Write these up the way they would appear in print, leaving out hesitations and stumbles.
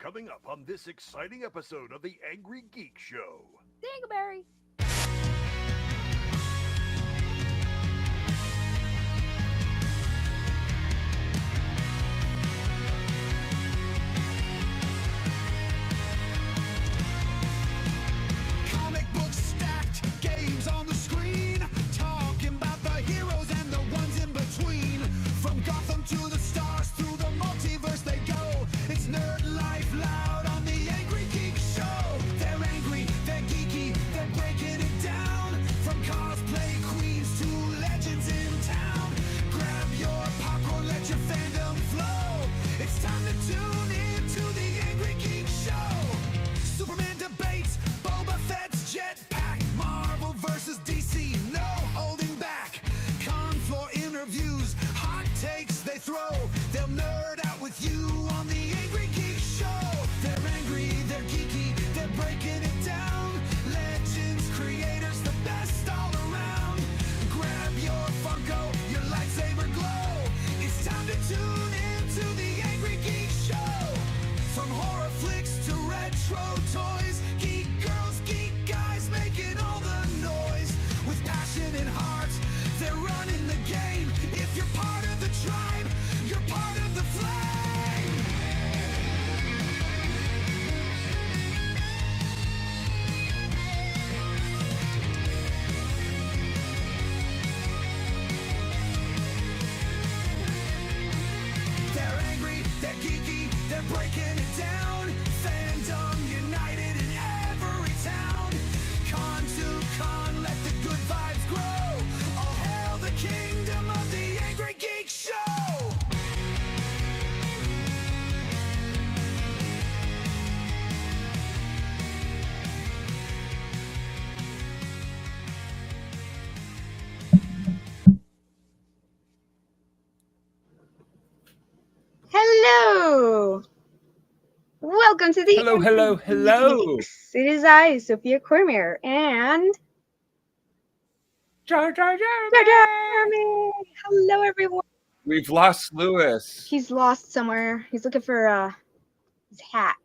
coming up on this exciting episode of the Angry Geek Show. Dingleberry. Comic books stacked, games on the screen, talking about the heroes and the ones in between. From Gotham to the stars, through the multiverse they go. It's nerd life loud on the Angry Geek Show. They're angry, they're geeky, they're breaking it down. From cosplay queens to legends in town. Grab your popcorn, let your fandom flow. It's time to tune in to the Angry Geek Show. Superman debates, Boba Fett's jetpack. Marvel versus DC, no holding back. Con floor interviews, hot takes they throw. They'll nerd out with you on the Angry Geek Show. They're angry, they're geeky, they're breaking it down. Legends, creators, the best all around. Grab your Funko, your lightsaber glow. It's time to tune in to the Angry Geek Show. From horror flicks to retro toys, geek girls, geek guys making all the noise. With passion and heart, they're running the game. If you're part of the tribe, you're part of the flame. They're angry, they're geeky, they're breaking it down. Fandom united in every town. Con to con, let the good vibes grow. All hail the kingdom of the Angry Geek Show. Hello. Welcome to the Hello, hello, hello. Angrygeeks. It is I, Sophia Cormier, and Jar. Jeremy. Hello, everyone. We've lost Lewis. He's lost somewhere. He's looking for his hat.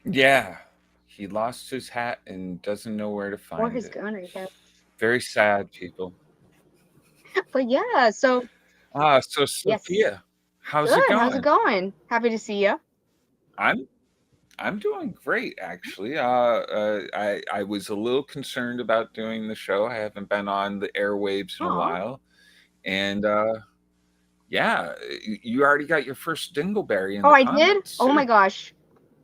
Yeah, he lost his hat and doesn't know where to find Or his it. gun, I guess. Very sad, people. But yeah, so So Sophia, how's it good. going? How's it going? Happy to see you. I'm doing great, actually. I was a little concerned about doing the show. I haven't been on the airwaves in a Aw. while, and yeah, you already got your first dingleberry in Oh, the I did? comments, Oh too. my gosh.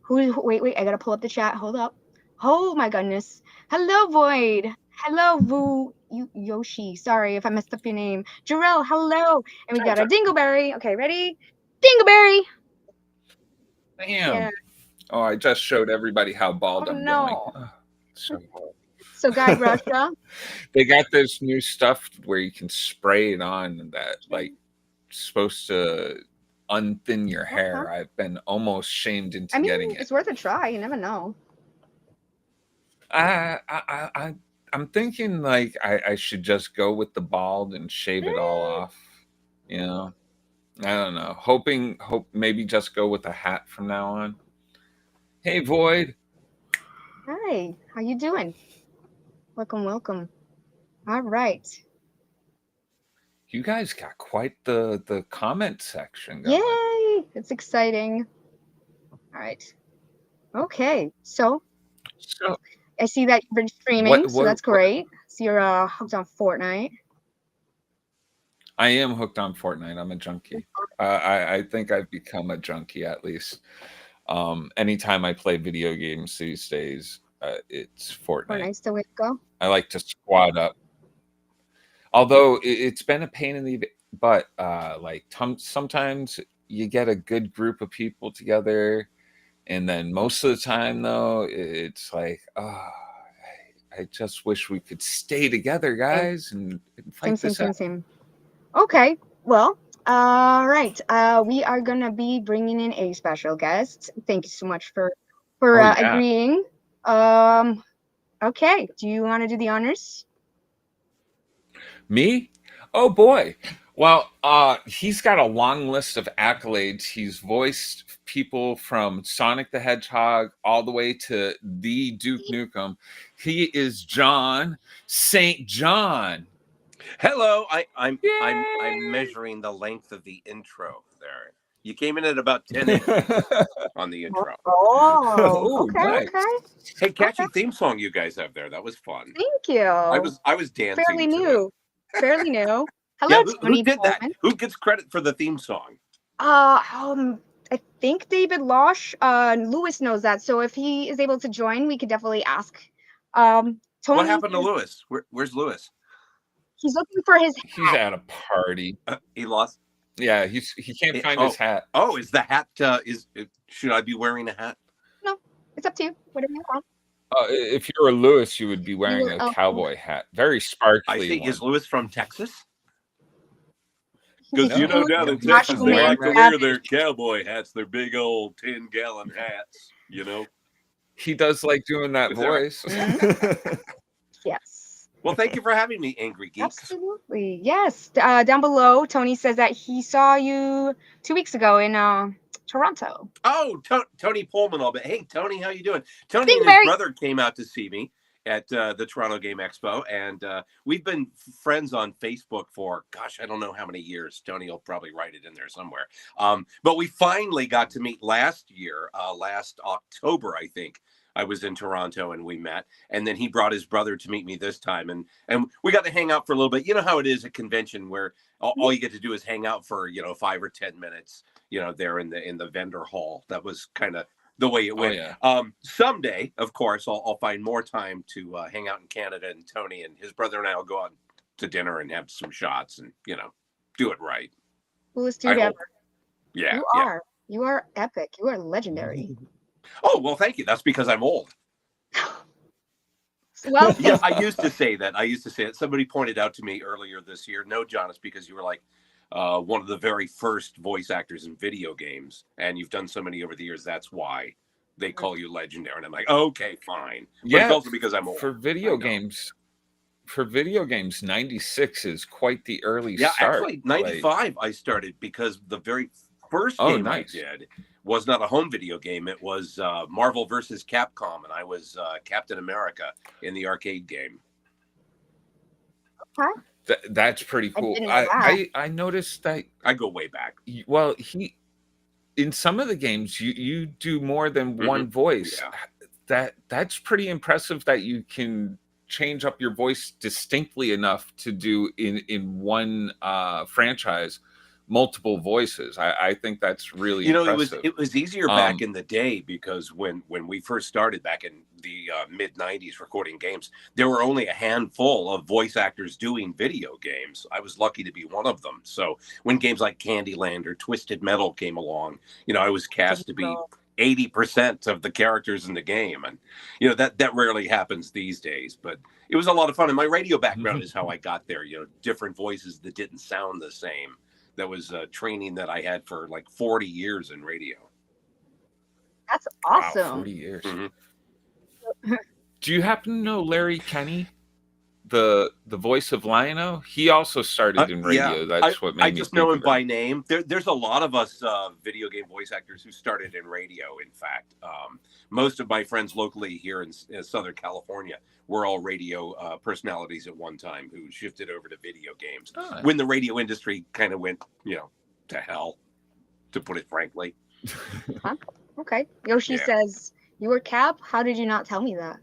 Wait, I gotta pull up the chat. Hold up. Oh my goodness. Hello, Void. Hello, Yoshi. Sorry if I messed up your name. Jarell, hello. And we got a Dingleberry. Okay, ready? Dingleberry. Damn. Yeah. Oh, I just showed everybody how bald I'm no. going. Oh, so horrible. So, Guy Russia. They got this new stuff where you can spray it on that, like, supposed to unthin your hair. I've been almost shamed into getting it. It's worth a try. You never know. I'm thinking like I should just go with the bald and shave it all off. You know, I don't know. Hope maybe just go with a hat from now on. Hey, Void. Hi. How you doing? Welcome. All right. You guys got quite the comment section going. Yay! It's exciting. All right. Okay. So I see that you've been streaming, so that's great. So you're hooked on Fortnite. I am hooked on Fortnite. I'm a junkie. I think I've become a junkie, at least. Anytime I play video games these days, it's Fortnite. Fortnite's the way to go. I like to squad up. Although it's been a pain in the butt. Like sometimes you get a good group of people together, and then most of the time, though, it's like, I just wish we could stay together, guys, and fight this out. Same. Okay, well, all right. We are gonna be bringing in a special guest. Thank you so much for agreeing. Okay, do you want to do the honors? Me? Oh boy. Well, he's got a long list of accolades. He's voiced people from Sonic the Hedgehog all the way to the Duke Nukem. He is Jon St. John. Hello, I'm Yay! measuring the length of the intro there. You came in at about 10 inches on the intro. Oh, Ooh, okay, nice. okay. Hey, catchy theme song you guys have there. That was fun. Thank you. I was dancing fairly to new. it. Fairly new. Hello, Yeah, who Tony did that? Pullman. Who gets credit for the theme song? I think David Losh. Lewis knows that, so if he is able to join, we could definitely ask. Tony. What happened to Lewis? Where's Lewis? He's looking for his hat. He's at a party. He lost. Yeah, he can't find his hat. Oh, is the hat? Should I be wearing a hat? No, it's up to you. Whatever you want. If you're a Lewis, you would be wearing You- a oh. cowboy hat. Very sparkly. I see. one. Is Lewis from Texas? Because No. you know down in Not Texas too they many like to hats. wear their cowboy hats, their big old 10-gallon hats. You know. He does like doing that Is that right? voice. Yes. Well, thank you for having me, Angry Geeks. Absolutely. Yes. Down below, Tony says that he saw you 2 weeks ago in Toronto. Oh, Tony Pullman, all but hey, Tony, how you doing? Tony Being and his very- brother came out to see me at the Toronto Game Expo, and we've been friends on Facebook for, gosh, I don't know how many years. Tony will probably write it in there somewhere. But we finally got to meet last year, last October, I think. I was in Toronto and we met, and then he brought his brother to meet me this time, and we got to hang out for a little bit. You know how it is at convention where all you get to do is hang out for 5 or 10 minutes, there in the vendor hall. That was kind of the way it went. yeah. Someday, of course, I'll find more time to hang out in Canada, and Tony and his brother and I will go out to dinner and have some shots and do it right. Coolest I dude hope. ever. Yeah, You yeah. are. You are epic. You are legendary. Oh, well, thank you. That's because I'm old. Well, Yeah, I used to say that. Somebody pointed out to me earlier this year, no, John, it's because you were like one of the very first voice actors in video games, and you've done so many over the years. That's why they call you legendary. And I'm like, okay, fine. But Yeah, it's also because I'm old. for video games. For video games, 96 is quite the early Yeah, start. actually, 95 I started because the very first Oh, game nice. I did was not a home video game. It was Marvel versus Capcom, and I was Captain America in the arcade game. That's pretty I cool. didn't know I noticed that. I go way back. Well, in some of the games you do more than one voice. Yeah. That's pretty impressive that you can change up your voice distinctly enough to do in one franchise multiple voices. I think that's really impressive. It was easier back in the day because when we first started back in the mid 90s recording games, there were only a handful of voice actors doing video games. I was lucky to be one of them. So when games like Candyland or Twisted Metal came along, I was cast to be 80% of the characters in the game, and that rarely happens these days, but it was a lot of fun. And my radio background is how I got there. Different voices that didn't sound the same. That was training that I had for like 40 years in radio. that's Wow, awesome. 40 years. Mhm. Do you happen to know Larry Kenny, the voice of Lion-O? He also started in radio. Yeah. That's what made me I just know think him of by name. There's a lot of us video game voice actors who started in radio. In fact, most of my friends locally here in Southern California were all radio personalities at one time who shifted over to video games Oh. when the radio industry kind of went, to hell, to put it frankly. Okay. Yoshi Yeah. says, you were Cap? How did you not tell me that?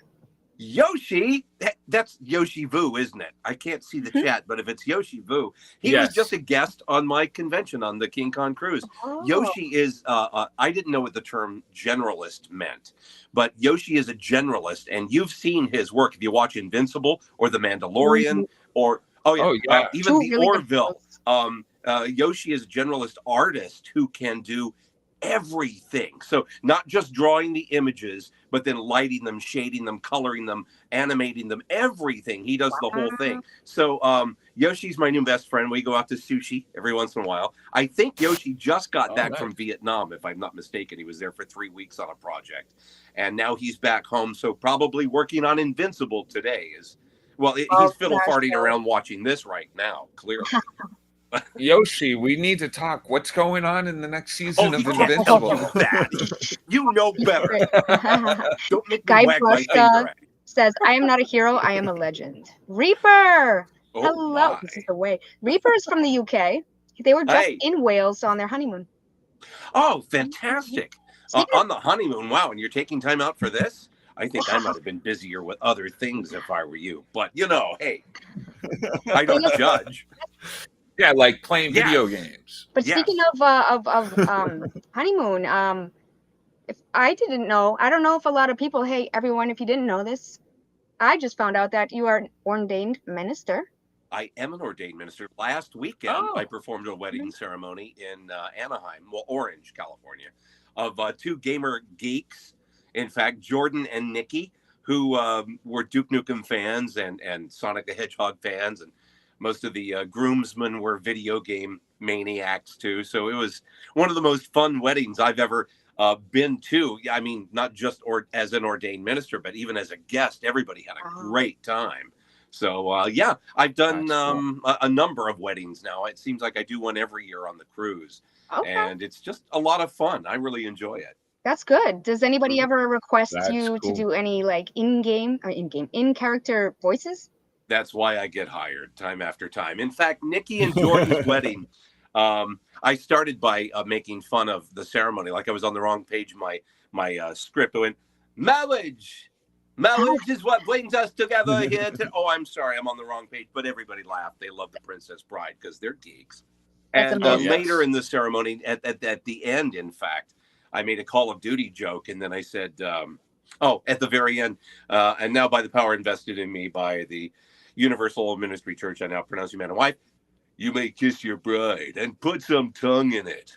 Yoshi, that's Yoshi Vu, isn't it? I can't see the chat, but if it's Yoshi Vu, he was Yes. just a guest on my convention on the King Kong cruise. Oh. Yoshi is, I didn't know what the term generalist meant, but Yoshi is a generalist, and you've seen his work. If you watch Invincible or The Mandalorian, or, Oh, yeah. even Two The really good Orville, shows. Yoshi is a generalist artist who can do everything. So not just drawing the images, but then lighting them, shading them, coloring them, animating them, everything. He does the whole thing. So Yoshi's my new best friend. We go out to sushi every once in a while. I think Yoshi just got back nice. from Vietnam, if I'm not mistaken. He was there for 3 weeks on a project. And now he's back home. So probably working on Invincible today is, well, he's fiddle farting around watching this right now, clearly. Yoshi, we need to talk. What's going on in the next season Oh, of he can't tell Invincible? you that. You know better. Don't make me Guy wag my Brush finger at you. says, I am not a hero, I am a legend. Reaper! Oh, Hello. my. This is the way. Reaper is from the UK. They were just Hey. in Wales on their honeymoon. Oh, fantastic. On the honeymoon. Wow. And you're taking time out for this? I think I might have been busier with other things if I were you. But, hey, I don't judge. Yeah, like playing Yes. video games. But Yes. speaking of honeymoon, if I didn't know, I don't know if a lot of people, hey, everyone, if you didn't know this, I just found out that you are an ordained minister. I am an ordained minister. Last weekend, Oh. I performed a wedding ceremony in Anaheim, Orange, California, of two gamer geeks. In fact, Jordan and Nikki, who were Duke Nukem fans and Sonic the Hedgehog fans, and most of the groomsmen were video game maniacs too. So it was one of the most fun weddings I've ever been to. I mean, not just as an ordained minister, but even as a guest, everybody had a great time. So, yeah, I've done a number of weddings now. It seems like I do one every year on the cruise. Okay. And it's just a lot of fun. I really enjoy it. That's good. Does anybody ever request That's you cool. to do any like in-character voices? That's why I get hired time after time. In fact, Nikki and Jordan's wedding, I started by making fun of the ceremony. Like I was on the wrong page of my script. I went, marriage is what brings us together here. Oh, I'm sorry, I'm on the wrong page. But everybody laughed. They love the Princess Bride because they're geeks. That's And amazing. later in the ceremony, at the end, in fact, I made a Call of Duty joke. And then I said, at the very end, and now by the power invested in me by the Universal Ministry Church, I now pronounce you man and wife, you may kiss your bride and put some tongue in it.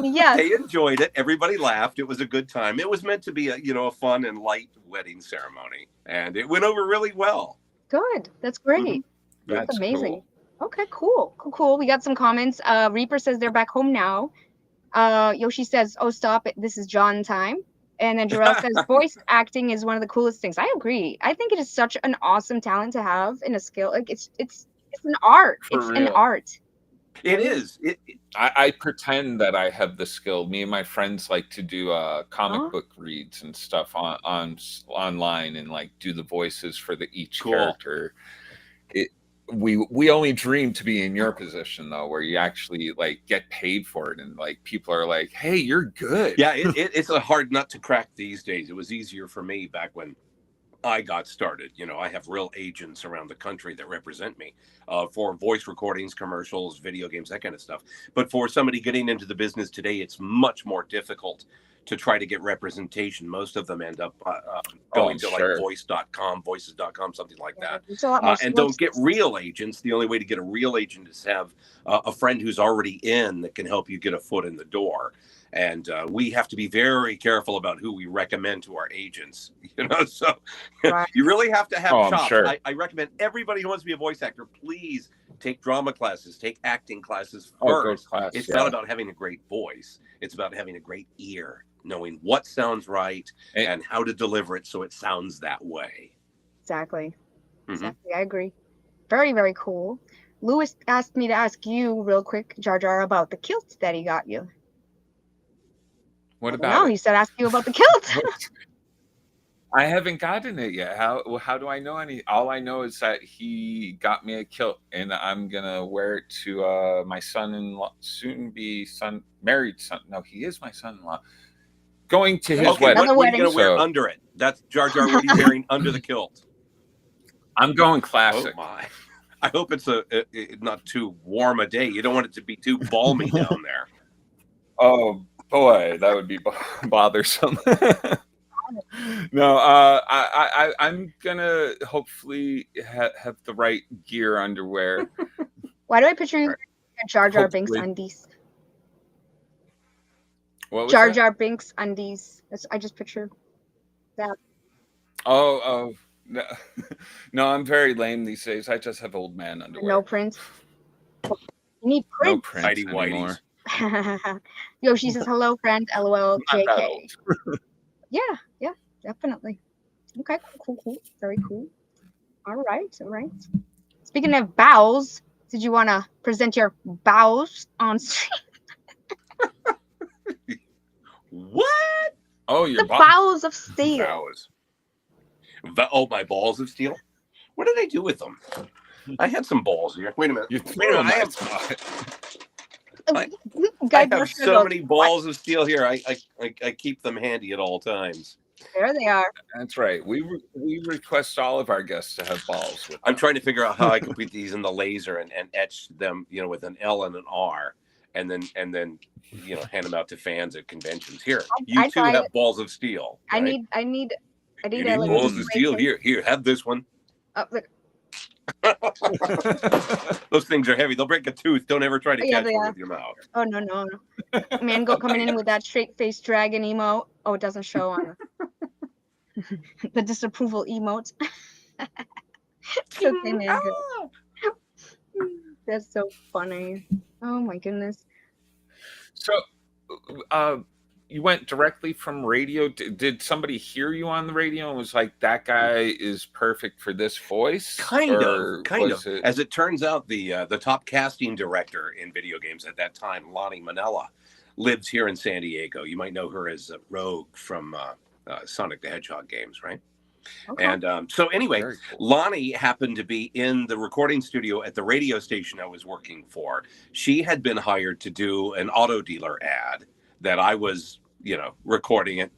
Yes. They enjoyed it. Everybody laughed. It was a good time. It was meant to be a fun and light wedding ceremony. And it went over really well. Good. That's great. That's That's amazing. cool. Okay, cool. We got some comments. Reaper says they're back home now. Yoshi says, oh, stop it. This is John time. And then Jarrell says, voice acting is one of the coolest things. I agree. I think it is such an awesome talent to have and a skill. Like it's an art. For It's an real. art. It is. I pretend that I have the skill. Me and my friends like to do comic book reads and stuff online and like do the voices for each Cool. character. We only dream to be in your position though, where you actually like get paid for it and like people are like, hey, you're good. Yeah, it's a hard nut to crack these days. It was easier for me back when I got started. I have real agents around the country that represent me for voice recordings, commercials, video games, that kind of stuff. But for somebody getting into the business today, it's much more difficult to try to get representation. Most of them end up going to sure. like voice.com, voices.com, something like that. It's a lot more And don't get real agents. The only way to get a real agent is have a friend who's already in that can help you get a foot in the door. And we have to be very careful about who we recommend to our agents. So Right. you really have to have I'm chops. sure. I recommend everybody who wants to be a voice actor, please take drama classes, take acting classes Oh, go first. class, It's yeah. not about having a great voice. It's about having a great ear, knowing what sounds right and how to deliver it so it sounds that way. Exactly. Mhm. Exactly. I agree. Very, very cool. Lewis asked me to ask you real quick, Jar Jar, about the kilt that he got you. What No, about he it? said ask you about the kilt. I haven't gotten it yet. How do I know any? All I know is that he got me a kilt, and I'm gonna wear it to my son-in-law, soon-be married son. No, he is my son-in-law. Going to his Okay, wedding. what are you going to wear So under it? That's Jar Jar. What are you wearing under the kilt? I'm going Oh classic. my! I hope it's not too warm a day. You don't want it to be too balmy down there. Oh boy, that would be bothersome. No, I'm gonna hopefully have the right gear underwear. Why do I picture you at Jar Jar Binks Hopefully. undies? What was Jar that? Jar Binks undies. I just picture that. Oh no. No, I'm very lame these days. I just have old man underwear. No print. You need No print. print Tidy anymore. whities. Yoshi says hello, friend. LOL. I'm not that JK. old. Yeah, definitely. Okay, cool. Very cool. All right. Speaking of bowels, Did you want to present your bows on stream? What? Oh, your The bows of steel. Vows. Oh, my balls of steel. What did I do with them? I had some balls here. Wait a minute. You Wait a threw minute. them. I Guys, have so many balls of steel here. I keep them handy at all times. There they are. That's right. We request all of our guests to have balls with I'm them. trying to figure out how I can put these in the laser and etch them, with an L and an R, and then hand them out to fans at conventions. Here, you I two tried have it. balls of steel. I Right? need You need a balls of steel. Here, have this one. Oh, look. Those things are heavy. They'll break a tooth. Don't ever try to Yeah, catch they one are. with your mouth. Oh no. Mango coming in with that straight face dragon emote. Oh, it doesn't show on the disapproval emote. Okay, Mango. That's so funny. Oh my goodness. So, you went directly from radio. Did somebody hear you on the radio and was like, "That guy is perfect for this voice"? Kind of. It... As it turns out, the top casting director in video games at that time, Lonnie Manella, lives here in San Diego. You might know her as Rogue from Sonic the Hedgehog games, right? Okay. And so anyway, Very cool. Lonnie happened to be in the recording studio at the radio station I was working for. She had been hired to do an auto dealer ad that I was, recording it.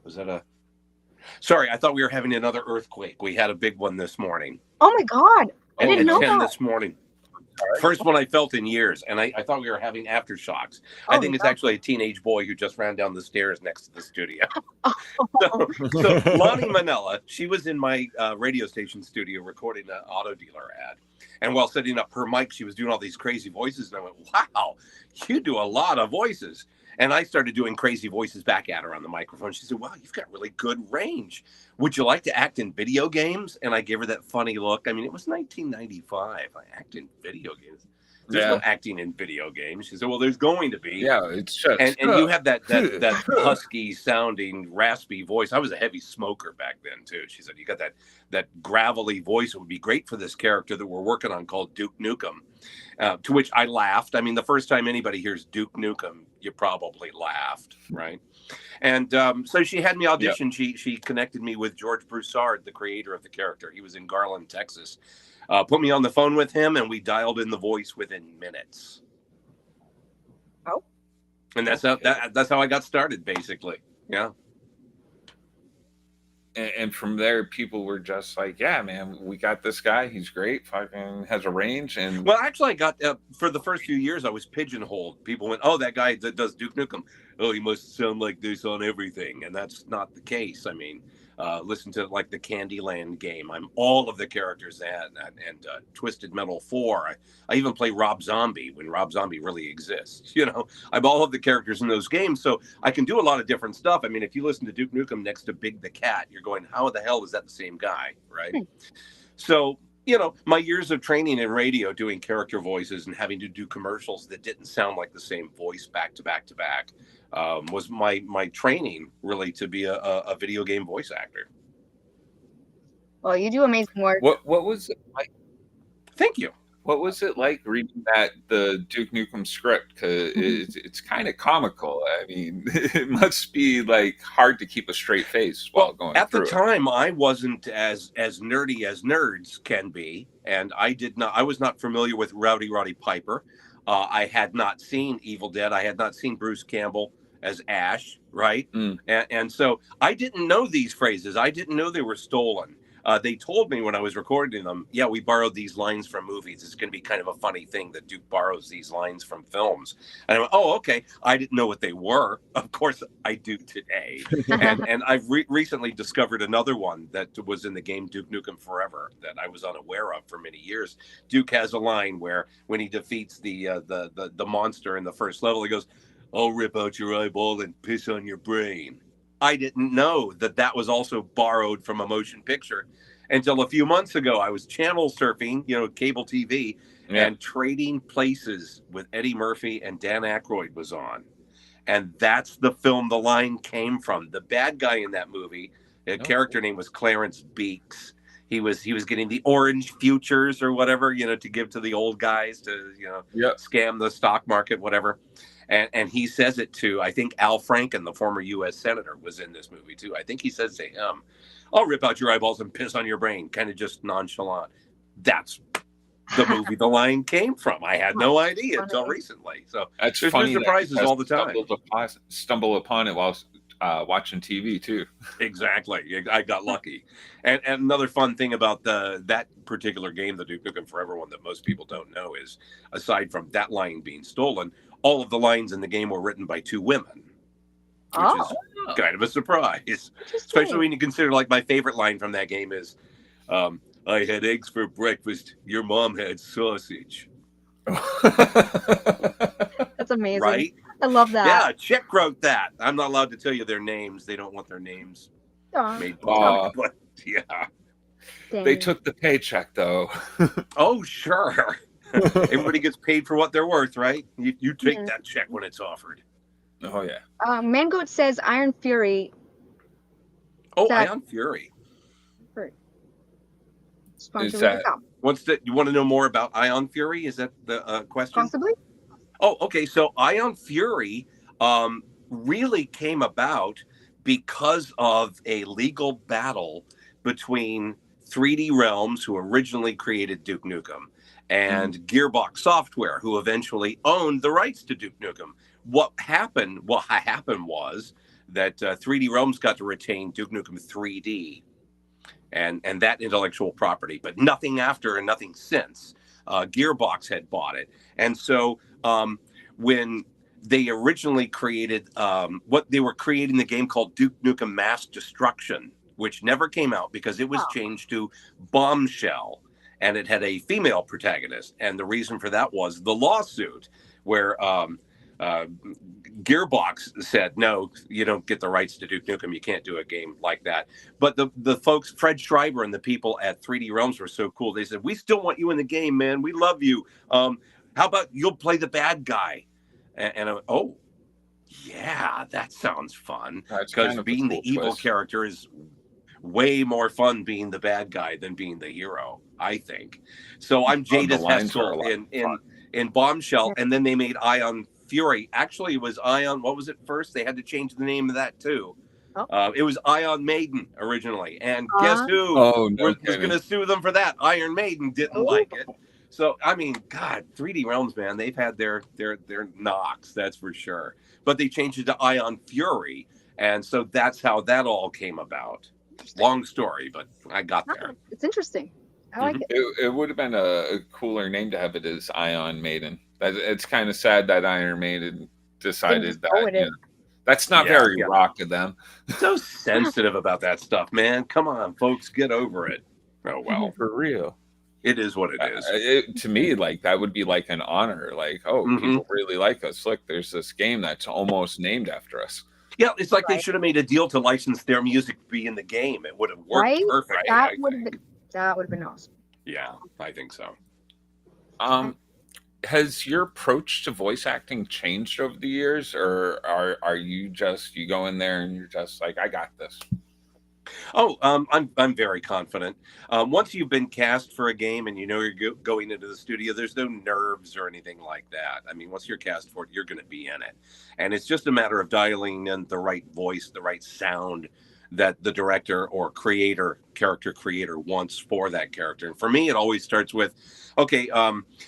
Was that a... Sorry, I thought we were having another earthquake. We had a big one this morning. Oh my god. I didn't know At 10 that. this morning. First one I felt in years, and I thought we were having aftershocks. Oh, I think it's no. actually a teenage boy who just ran down the stairs next to the studio. Oh. So Lonnie Manella, she was in my radio station studio recording an auto dealer ad. And while setting up her mic, she was doing all these crazy voices. And I went, wow, you do a lot of voices. And I started doing crazy voices back at her on the microphone. She said, wow, you've got really good range. Would you like to act in video games? And I gave her that funny look. I mean, it was 1995. I act in video games. There's no acting in video games. She said, well, there's going to be. Yeah, it's just... And you have that husky sounding, raspy voice. I was a heavy smoker back then, too. She said, you got that gravelly voice. It would be great for this character that we're working on called Duke Nukem. To which I laughed. I mean, the first time anybody hears Duke Nukem, you probably laughed, right? And so she had me audition. Yep. She connected me with George Broussard, the creator of the character. He was in Garland, Texas. Put me on the phone with him, and we dialed in the voice within minutes. Oh. And that's how I got started, basically. Yeah. And from there, people were just like, yeah, man, we got this guy. He's great. Fucking has a range. And well, actually, I got for the first few years, I was pigeonholed. People went, oh, that guy that does Duke Nukem. Oh, he must sound like this on everything. And that's not the case. I mean, listen to like the Candyland game. I'm all of the characters and Twisted Metal 4. I even play Rob Zombie when Rob Zombie really exists. I'm all of the characters in those games, so I can do a lot of different stuff. I mean, if you listen to Duke Nukem next to Big the Cat, you're going, how the hell is that the same guy, right? So, my years of training in radio, doing character voices and having to do commercials that didn't sound like the same voice back to back to back, was my training really to be a video game voice actor. Well, you do amazing work. What was it like? Thank you. What was it like reading the Duke Nukem script? Because it's kind of comical. I mean, it must be like hard to keep a straight face while going at through the time, I wasn't as nerdy as nerds can be, and I was not familiar with Rowdy Roddy Piper. I had not seen Evil Dead. I had not seen Bruce Campbell as Ash, right? And so I didn't know these phrases. I didn't know they were stolen. They told me when I was recording them, yeah, we borrowed these lines from movies. It's going to be kind of a funny thing that Duke borrows these lines from films. And I went, oh, okay. I didn't know what they were. Of course, I do today. and I've recently discovered another one that was in the game Duke Nukem Forever that I was unaware of for many years. Duke has a line where when he defeats the monster in the first level, he goes, I'll rip out your eyeball and piss on your brain. I didn't know that was also borrowed from a motion picture until a few months ago. I was channel surfing, cable TV, and Trading Places with Eddie Murphy and Dan Aykroyd was on. And that's the film the line came from. The bad guy in that movie, character name was Clarence Beeks. he was getting the orange futures or whatever, to give to the old guys to, Yep. scam the stock market, whatever. And he says it to, I think Al Franken, the former U.S. senator, was in this movie too. I think he says to him, "I'll rip out your eyeballs and piss on your brain," kind of just nonchalant. That's the movie the line came from. I had no idea until recently. So That's there's funny. no surprises all the time. Stumble upon it while watching TV too. Exactly. I got lucky. And another fun thing about that particular game, the Duke Nukem Forever one, that most people don't know is, aside from that line being stolen, all of the lines in the game were written by 2 women, which is kind of a surprise, especially when you consider, like, my favorite line from that game is, "I had eggs for breakfast. Your mom had sausage." That's amazing. Right? I love that. Yeah, Chick wrote that. I'm not allowed to tell you their names. They don't want their names made public, but yeah. Dang. They took the paycheck though. Oh, sure. Everybody gets paid for what they're worth, right? You take that check when it's offered. Oh yeah. Mangoat says Iron Fury. Oh, Ion Fury. Is that you want to know more about Ion Fury? Is that the question? Possibly. Oh, okay. So Ion Fury really came about because of a legal battle between 3D Realms, who originally created Duke Nukem, and Gearbox Software, who eventually owned the rights to Duke Nukem. What happened was that 3D Realms got to retain Duke Nukem 3D and that intellectual property, but nothing after and nothing since. Gearbox had bought it. And so when they originally created what they were creating, the game called Duke Nukem Mass Destruction, which never came out because it was changed to Bombshell, and it had a female protagonist. And the reason for that was the lawsuit, where Gearbox said, "No, you don't get the rights to Duke Nukem. You can't do a game like that." But the folks, Fred Schreiber and the people at 3D Realms, were so cool. They said, "We still want you in the game, man. We love you. How about you'll play the bad guy?" And oh, yeah, that sounds fun. Because being the evil character is way more fun being the bad guy than being the hero, I think. So I'm Jadis Hessel in Bombshell, and then they made Ion Fury. Actually, it was Ion. What was it first? They had to change the name of that too. It was Ion Maiden originally, and guess who was going to sue them for that? Iron Maiden didn't like it. So I mean, God, 3D Realms, man, they've had their knocks, that's for sure. But they changed it to Ion Fury, and so that's how that all came about. Long story, but I got there. It's interesting. I like it. It would have been a cooler name to have it as Ion Maiden. It's kind of sad that Iron Maiden decided that that's not very rock of them. So sensitive about that stuff, man. Come on, folks, get over it. Oh well, for real. It is what it is. To me, like, that would be like an honor. Like, people really like us. Look, there's this game that's almost named after us. Yeah, it's like they should have made a deal to license their music to be in the game. It would have worked perfect. That would have been awesome. Yeah, I think so. Has your approach to voice acting changed over the years, or are you go in there and you're just like, I got this? Oh, I'm very confident. Once you've been cast for a game and you know you're going into the studio, there's no nerves or anything like that. I mean, once you're cast for it, you're going to be in it. And it's just a matter of dialing in the right voice, the right sound that the director or character creator wants for that character. And for me, it always starts with, okay,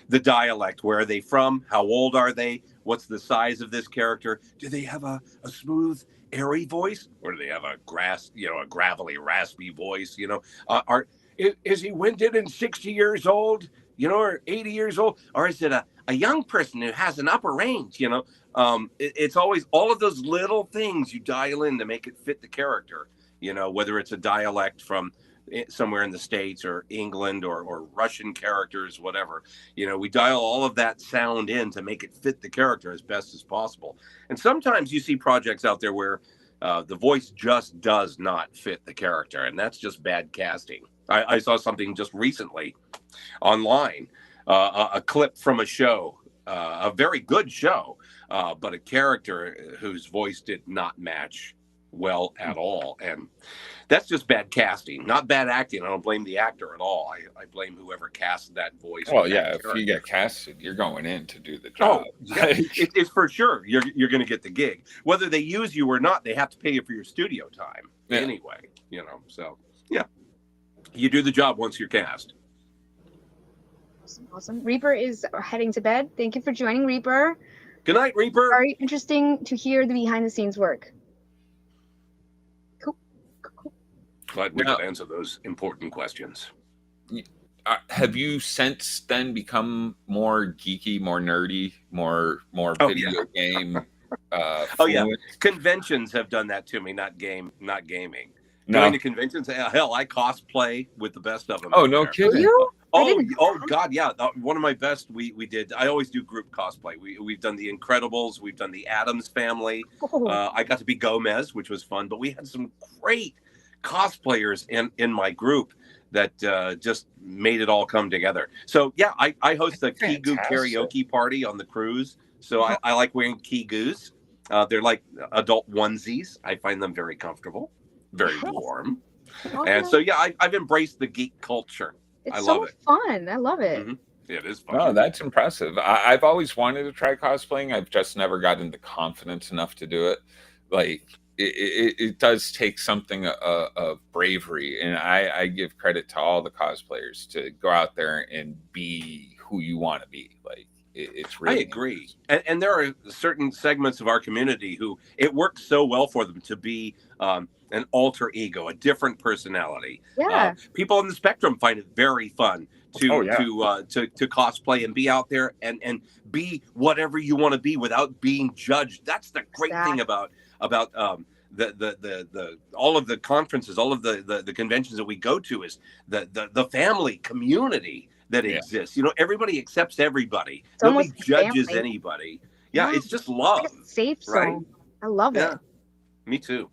the dialect. Where are they from? How old are they? What's the size of this character? Do they have a smooth, airy voice, or do they have a gravelly, raspy voice? Is he winded and 60 years old, or 80 years old, or is it a young person who has an upper range? It's always all of those little things you dial in to make it fit the character. Whether it's a dialect from somewhere in the States or England or Russian characters, whatever, we dial all of that sound in to make it fit the character as best as possible. And sometimes you see projects out there where the voice just does not fit the character, and that's just bad casting. I saw something just recently online, a clip from a show, a very good show, but a character whose voice did not match well at all. And that's just bad casting, not bad acting. I don't blame the actor at all. I blame whoever cast that voice. Well, or yeah, that if you character. get casted, you're going in to do the Oh, job. yeah. It's for sure. You're going to get the gig. Whether they use you or not, they have to pay you for your studio time anyway, you know. So, yeah. You do the job once you're cast. Awesome. Reaper is heading to bed. Thank you for joining, Reaper. Good night, Reaper. Very interesting to hear the behind-the-scenes work. Cool. Glad we could answer those important questions. Have you since then become more geeky, more nerdy, more video game? Oh yeah, conventions have done that to me. Not gaming. No. Going to conventions, hell, I cosplay with the best of them. Oh, no kidding. You? Oh God, yeah. One of my best. We did. I always do group cosplay. We've done the Incredibles. We've done the Addams Family. I got to be Gomez, which was fun. But we had some great cosplayers in my group that just made it all come together. So yeah, I host the Kigu karaoke party on the cruise. So I like wearing Kigus. They're like adult onesies. I find them very comfortable, very warm. And so yeah, I've embraced the geek culture. It's I love it. Fun. I love it. Mm-hmm. It is fun. Oh, that's impressive. I've always wanted to try cosplaying. I've just never gotten the confidence enough to do it. Like it does take something of bravery, and I give credit to all the cosplayers to go out there and be who you want to be. Like it's really. I agree, and there are certain segments of our community who it works so well for them to be an alter ego, a different personality. Yeah, people on the spectrum find it very fun to cosplay and be out there and be whatever you want to be without being judged. That's the great thing about the all of the conferences, all of the conventions that we go to is the family community that exists. You know, everybody accepts everybody. Nobody judges anybody. Yeah, it's just love. It's like a safe zone. Right? I love it. Me too.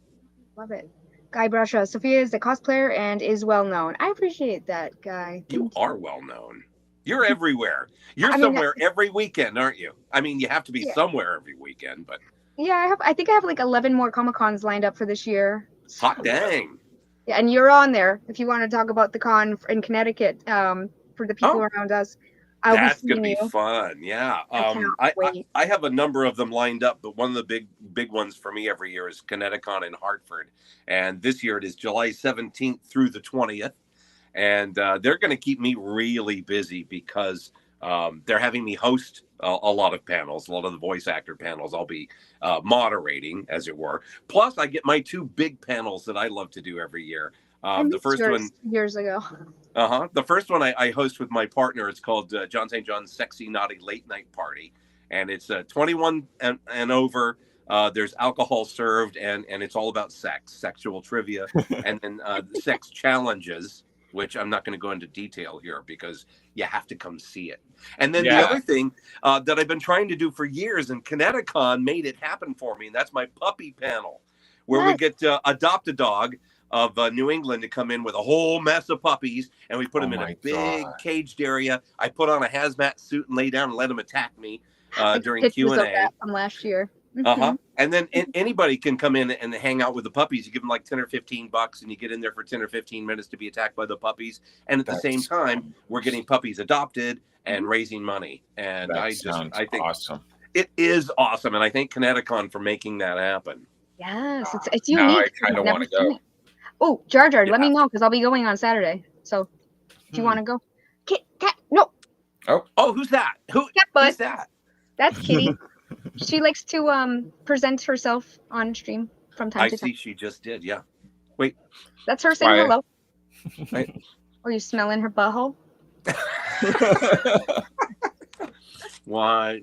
Love it. Guy Brusha, Sophia is a cosplayer and is well known. I appreciate that, Guy. You are well known. You're everywhere. You're somewhere every weekend, aren't you? I mean, you have to be somewhere every weekend, but yeah, I think I have like 11 more Comic-Cons lined up for this year. Hot dang. Yeah, and you're on there if you want to talk about the con in Connecticut for the people around us. That's going to be fun. Yeah. I have a number of them lined up, but one of the big ones for me every year is Connecticut in Hartford. And this year it is July 17th through the 20th. And they're going to keep me really busy because they're having me host a lot of panels, a lot of the voice actor panels. I'll be moderating, as it were. Plus, I get my two big panels that I love to do every year. The first one years ago. The first one I host with my partner. It's called Jon St. John's Sexy Naughty Late Night Party, and it's 21 and over. There's alcohol served, and it's all about sex, sexual trivia, and then sex challenges, which I'm not going to go into detail here because you have to come see it. And then the other thing that I've been trying to do for years, and Connecticut made it happen for me, and that's my puppy panel, where we get Adopt a Dog of New England to come in with a whole mess of puppies, and we put them in a big caged area. I put on a hazmat suit and lay down and let them attack me during Q&A. From last year. And then anybody can come in and hang out with the puppies. You give them like 10 or 15 bucks, and you get in there for 10 or 15 minutes to be attacked by the puppies. And at the same time, we're getting puppies adopted and raising money. And I think awesome. It is awesome, and I thank Connecticut for making that happen. Yes, it's unique. Now I kind of want to go. Oh, Jar Jar, let me know because I'll be going on Saturday. So if you want to go, Cat, no. Oh, who's that? Who's that? That's Kitty. She likes to present herself on stream from time to time. I see she just did, yeah. Wait. That's her saying hello. Right. Or you smelling her butthole? Why?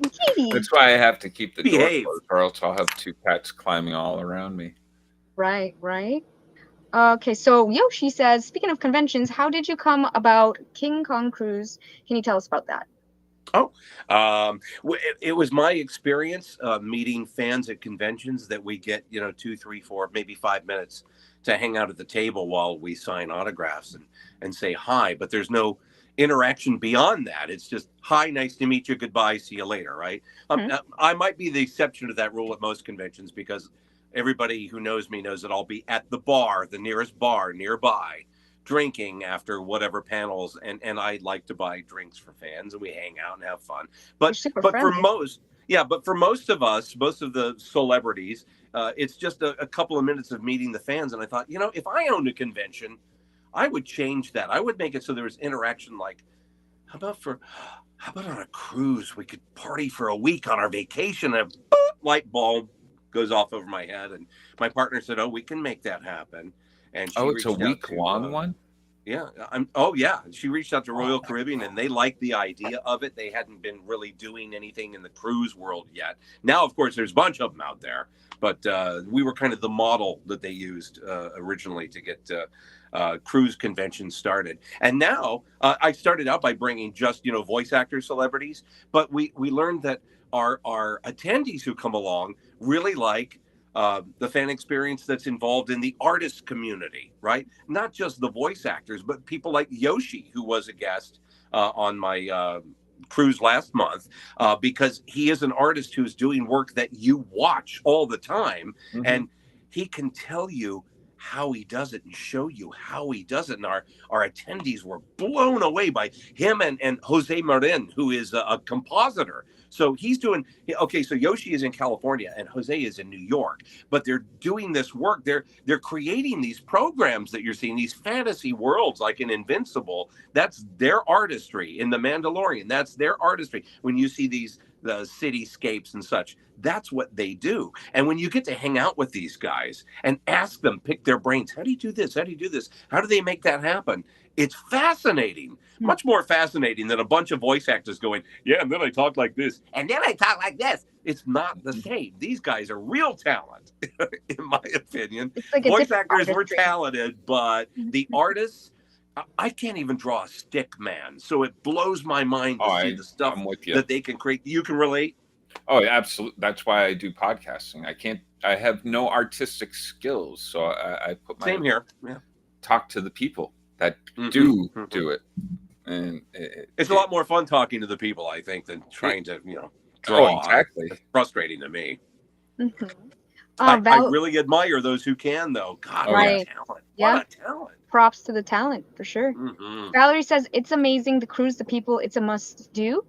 Kitty. That's why I have to keep the door closed, or else I'll have two cats climbing all around me. Right. Okay, so Yoshi says, speaking of conventions, how did you come about King Kong Cruise? Can you tell us about that? It was my experience meeting fans at conventions that we get, 2, 3, 4, maybe 5 minutes to hang out at the table while we sign autographs and say hi. But there's no interaction beyond that. It's just, hi, nice to meet you, goodbye, see you later, right? I might be the exception to that rule at most conventions because everybody who knows me knows that I'll be at the bar, the nearest bar nearby, drinking after whatever panels, and I like to buy drinks for fans, and we hang out and have fun. But super for friendly. most of us, most of the celebrities, it's just a couple of minutes of meeting the fans. And I thought, if I owned a convention, I would change that. I would make it so there was interaction. Like, how about on a cruise we could party for a week on our vacation, and a light bulb goes off over my head, and my partner said, "Oh, we can make that happen." And she it's a reached out week-long one? Yeah. She reached out to Royal Caribbean, and they liked the idea of it. They hadn't been really doing anything in the cruise world yet. Now, of course, there's a bunch of them out there, but we were kind of the model that they used originally to get cruise conventions started. And now I started out by bringing just, voice actor celebrities, but we learned that our attendees who come along really like the fan experience that's involved in the artist community, right? Not just the voice actors, but people like Yoshi, who was a guest on my cruise last month, because he is an artist who's doing work that you watch all the time, and he can tell you how he does it and show you how he does it. And our attendees were blown away by him and Jose Marin, who is a compositor. So he's doing, so Yoshi is in California and Jose is in New York, but they're doing this work. They're creating these programs that you're seeing, these fantasy worlds like in Invincible. That's their artistry. In The Mandalorian, that's their artistry. When you see the cityscapes and such, that's what they do. And when you get to hang out with these guys and ask them, pick their brains, how do you do this? How do you do this? How do they make that happen? It's fascinating, much more fascinating than a bunch of voice actors going, yeah, and then I talk like this, and then I talk like this. It's not the same. These guys are real talent, in my opinion. Like voice actors were talented, but the artists, I can't even draw a stick man. So it blows my mind to see the stuff that they can create. You can relate? Oh, yeah, absolutely. That's why I do podcasting. I have no artistic skills. So I put my same here. Yeah. Talk to the people that do it. And it's a lot more fun talking to the people, I think, than trying to, draw. Oh, exactly. It's frustrating to me. I really admire those who can, though. God, what a talent. Yeah. What a talent. Props to the talent, for sure. Valerie says, it's amazing. The cruise, the people, it's a must do.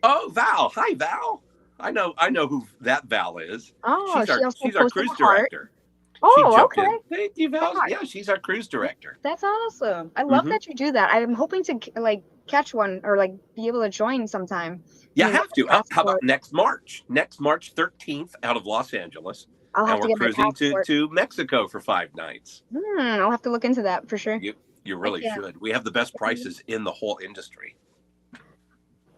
Oh, Val. Hi, Val. I know who that Val is. Oh, she's our cruise director. Oh, okay. Thank you, Val. Yeah, she's our cruise director. That's awesome. I love that you do that. I'm hoping to catch one or be able to join sometime. Yeah, I have to. How about next March? Next March 13th out of Los Angeles. We're cruising to Mexico for 5 nights. I'll have to look into that for sure. You really should. We have the best prices in the whole industry.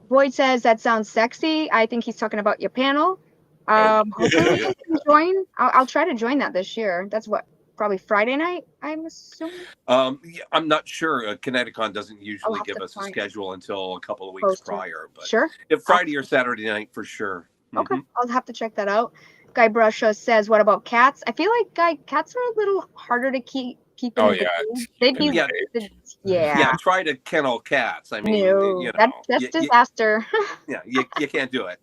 Boyd says that sounds sexy. I think he's talking about your panel. Hopefully we can join. I'll try to join that this year. That's probably Friday night, I'm assuming. I'm not sure. Kineticon doesn't usually give us a schedule until a couple of weeks prior. But sure. If Friday or Saturday night for sure. Okay, I'll have to check that out. Guy Brusha says, "What about cats?" I feel like cats are a little harder to keep. They'd be try to kennel cats. I mean, that's disaster. You can't do it.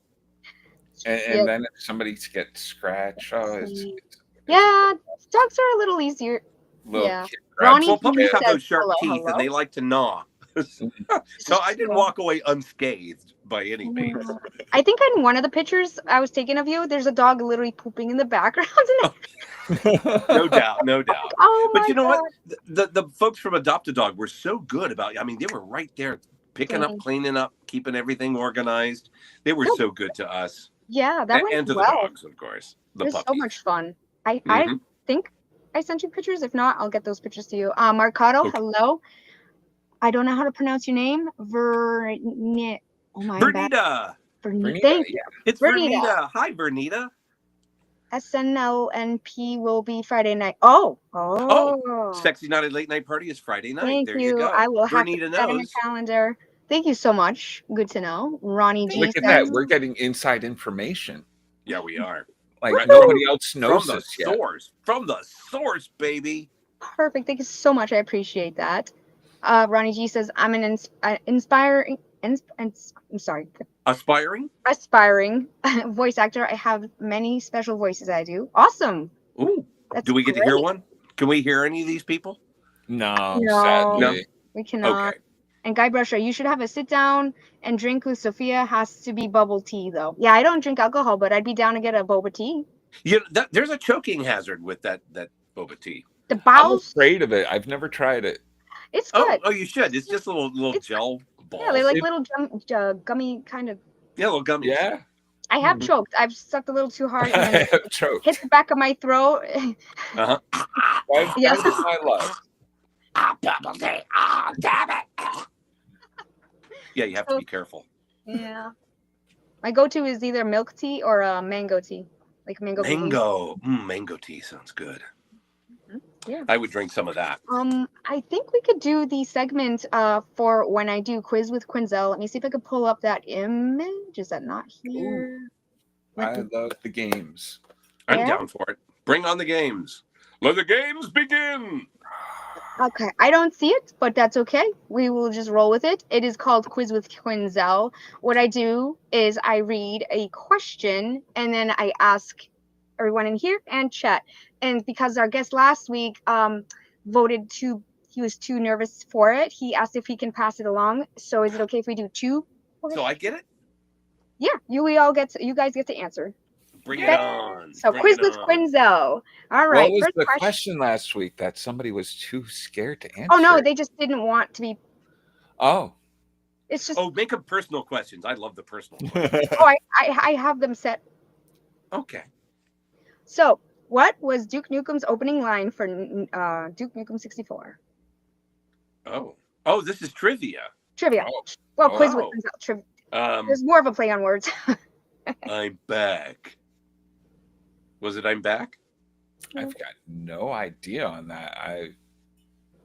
And then if somebody gets scratched, dogs are a little easier. Well, puppies have those sharp teeth, and they like to gnaw. So I didn't walk away unscathed by any means. I think in one of the pictures I was taking of you, there's a dog literally pooping in the background. No doubt. Oh, but you know what? The folks from Adopt a Dog were so good about. I mean, they were right there, picking up, cleaning up, keeping everything organized. They were so good to us. Yeah, that went and to well. The dogs, of course. It was so much fun. I think I sent you pictures. If not, I'll get those pictures to you. Marcato, hello. I don't know how to pronounce your name. Vernita. Thank you. It's Vernita. Hi, Vernita. SNLNP will be Friday night. Sexy Naughty Late Night Party is Friday night. Thank you. Go. I will have to put that in the calendar. Thank you so much. Good to know. Ronnie G. Look at that. We're getting inside information. Yeah, we are. Nobody else knows this yet. From the source, baby. Perfect. Thank you so much. I appreciate that. Ronnie G says, I'm an aspiring voice actor. I have many special voices I do. Awesome. Ooh. That's Do we get to hear great. one? Can we hear any of these people? No, No. sadly. We cannot. Okay. And Guybrush, you should have a sit down and drink with Sophia. Has to be bubble tea, though. Yeah, I don't drink alcohol, but I'd be down to get a boba tea. There's a choking hazard with that boba tea. The I'm bowels, afraid of it. I've never tried it. it's good. Oh, you should. It's just a little It's- gel ball. Yeah, they're like It- little gummy kind of. Yeah, little gummies. Yeah. I have Mhm. choked. I've sucked a little too hard I and then have choked. hit the back of my throat. Uh-huh. I've Yes. done it in my life. Bubble tea. Ah, damn it. Yeah, you have to be careful. Yeah. My go-to is either milk tea or mango tea, like mango. blueberry. Mango. Mango tea sounds good. Yeah. I would drink some of that. I think we could do the segment for when I do quiz with Quinzel. Let me see if I could pull up that image. Is that not here? I love the games. I'm Yeah? down for it. Bring on the games. Let the games begin. Okay, I don't see it, but that's okay. We will just roll with it. It is called Quiz with Quinzel. What I do is I read a question and then I ask everyone in here and chat. And because our guest last week voted to, he was too nervous for it. He asked if he can pass it along. So is it okay if we do two? So I get it. Yeah, you guys get to answer. Bring Okay. it on. So Bring Quiz it with on. Quinzel. All right. What was first the question last week that somebody was too scared to answer? Oh no, they just didn't want to be. Oh. It's just. Oh, make them personal questions. I love the personal questions. Oh, I have them set. Okay. So, what was Duke Nukem's opening line for Duke Nukem 64? Oh, this is trivia. Trivia. Oh. Well, Oh, quiz with wow. Quinzel. Trivia. Um, There's more of a play on words. I'm back. Was it I'm back? I've got no idea on that.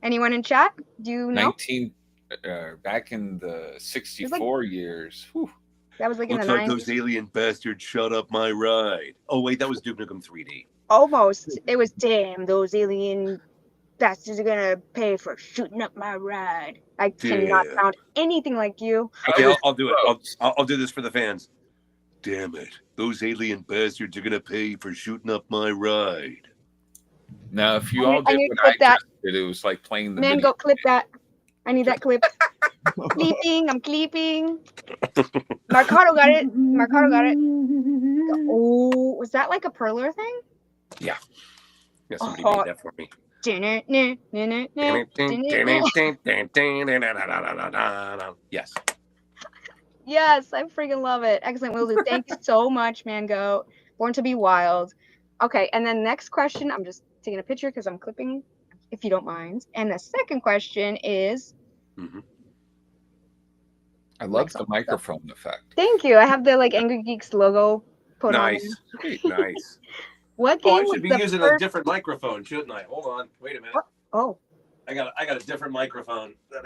Anyone in chat? Do you know? Back in the 64 years. Whew. That was like Looks in the like 90s. those alien bastards shut up my ride. Oh wait, that was Duke Nukem 3D. Almost. It was damn. Those alien bastards are gonna pay for shooting up my ride. I cannot Damn. sound anything like you. Okay, I'll do it. I'll do this for the fans. Damn it! Those alien bastards are gonna pay for shooting up my ride. Now, if you I all need- I did need to what I clip that. just did, it was like playing the Man, video. go clip that. I need that clip. Clipping. I'm clipping. Marcado got it. Marcado got it. Oh, was that like a perler thing? Yeah, somebody Oh. made that for me. Yes. Yes, I freaking love it. Excellent, will do. Thank you so much, Mango. Born to be wild. Okay, and then next question. I'm just taking a picture because I'm clipping, if you don't mind. And the second question is, Mhm. I love Mic's the on. microphone effect. thank you. I have the like Angry Geeks logo put on. Nice. it. Nice. What Oh, game I was should be the using first? a different microphone, shouldn't I? Hold on. Wait a minute. Oh, I got a different microphone that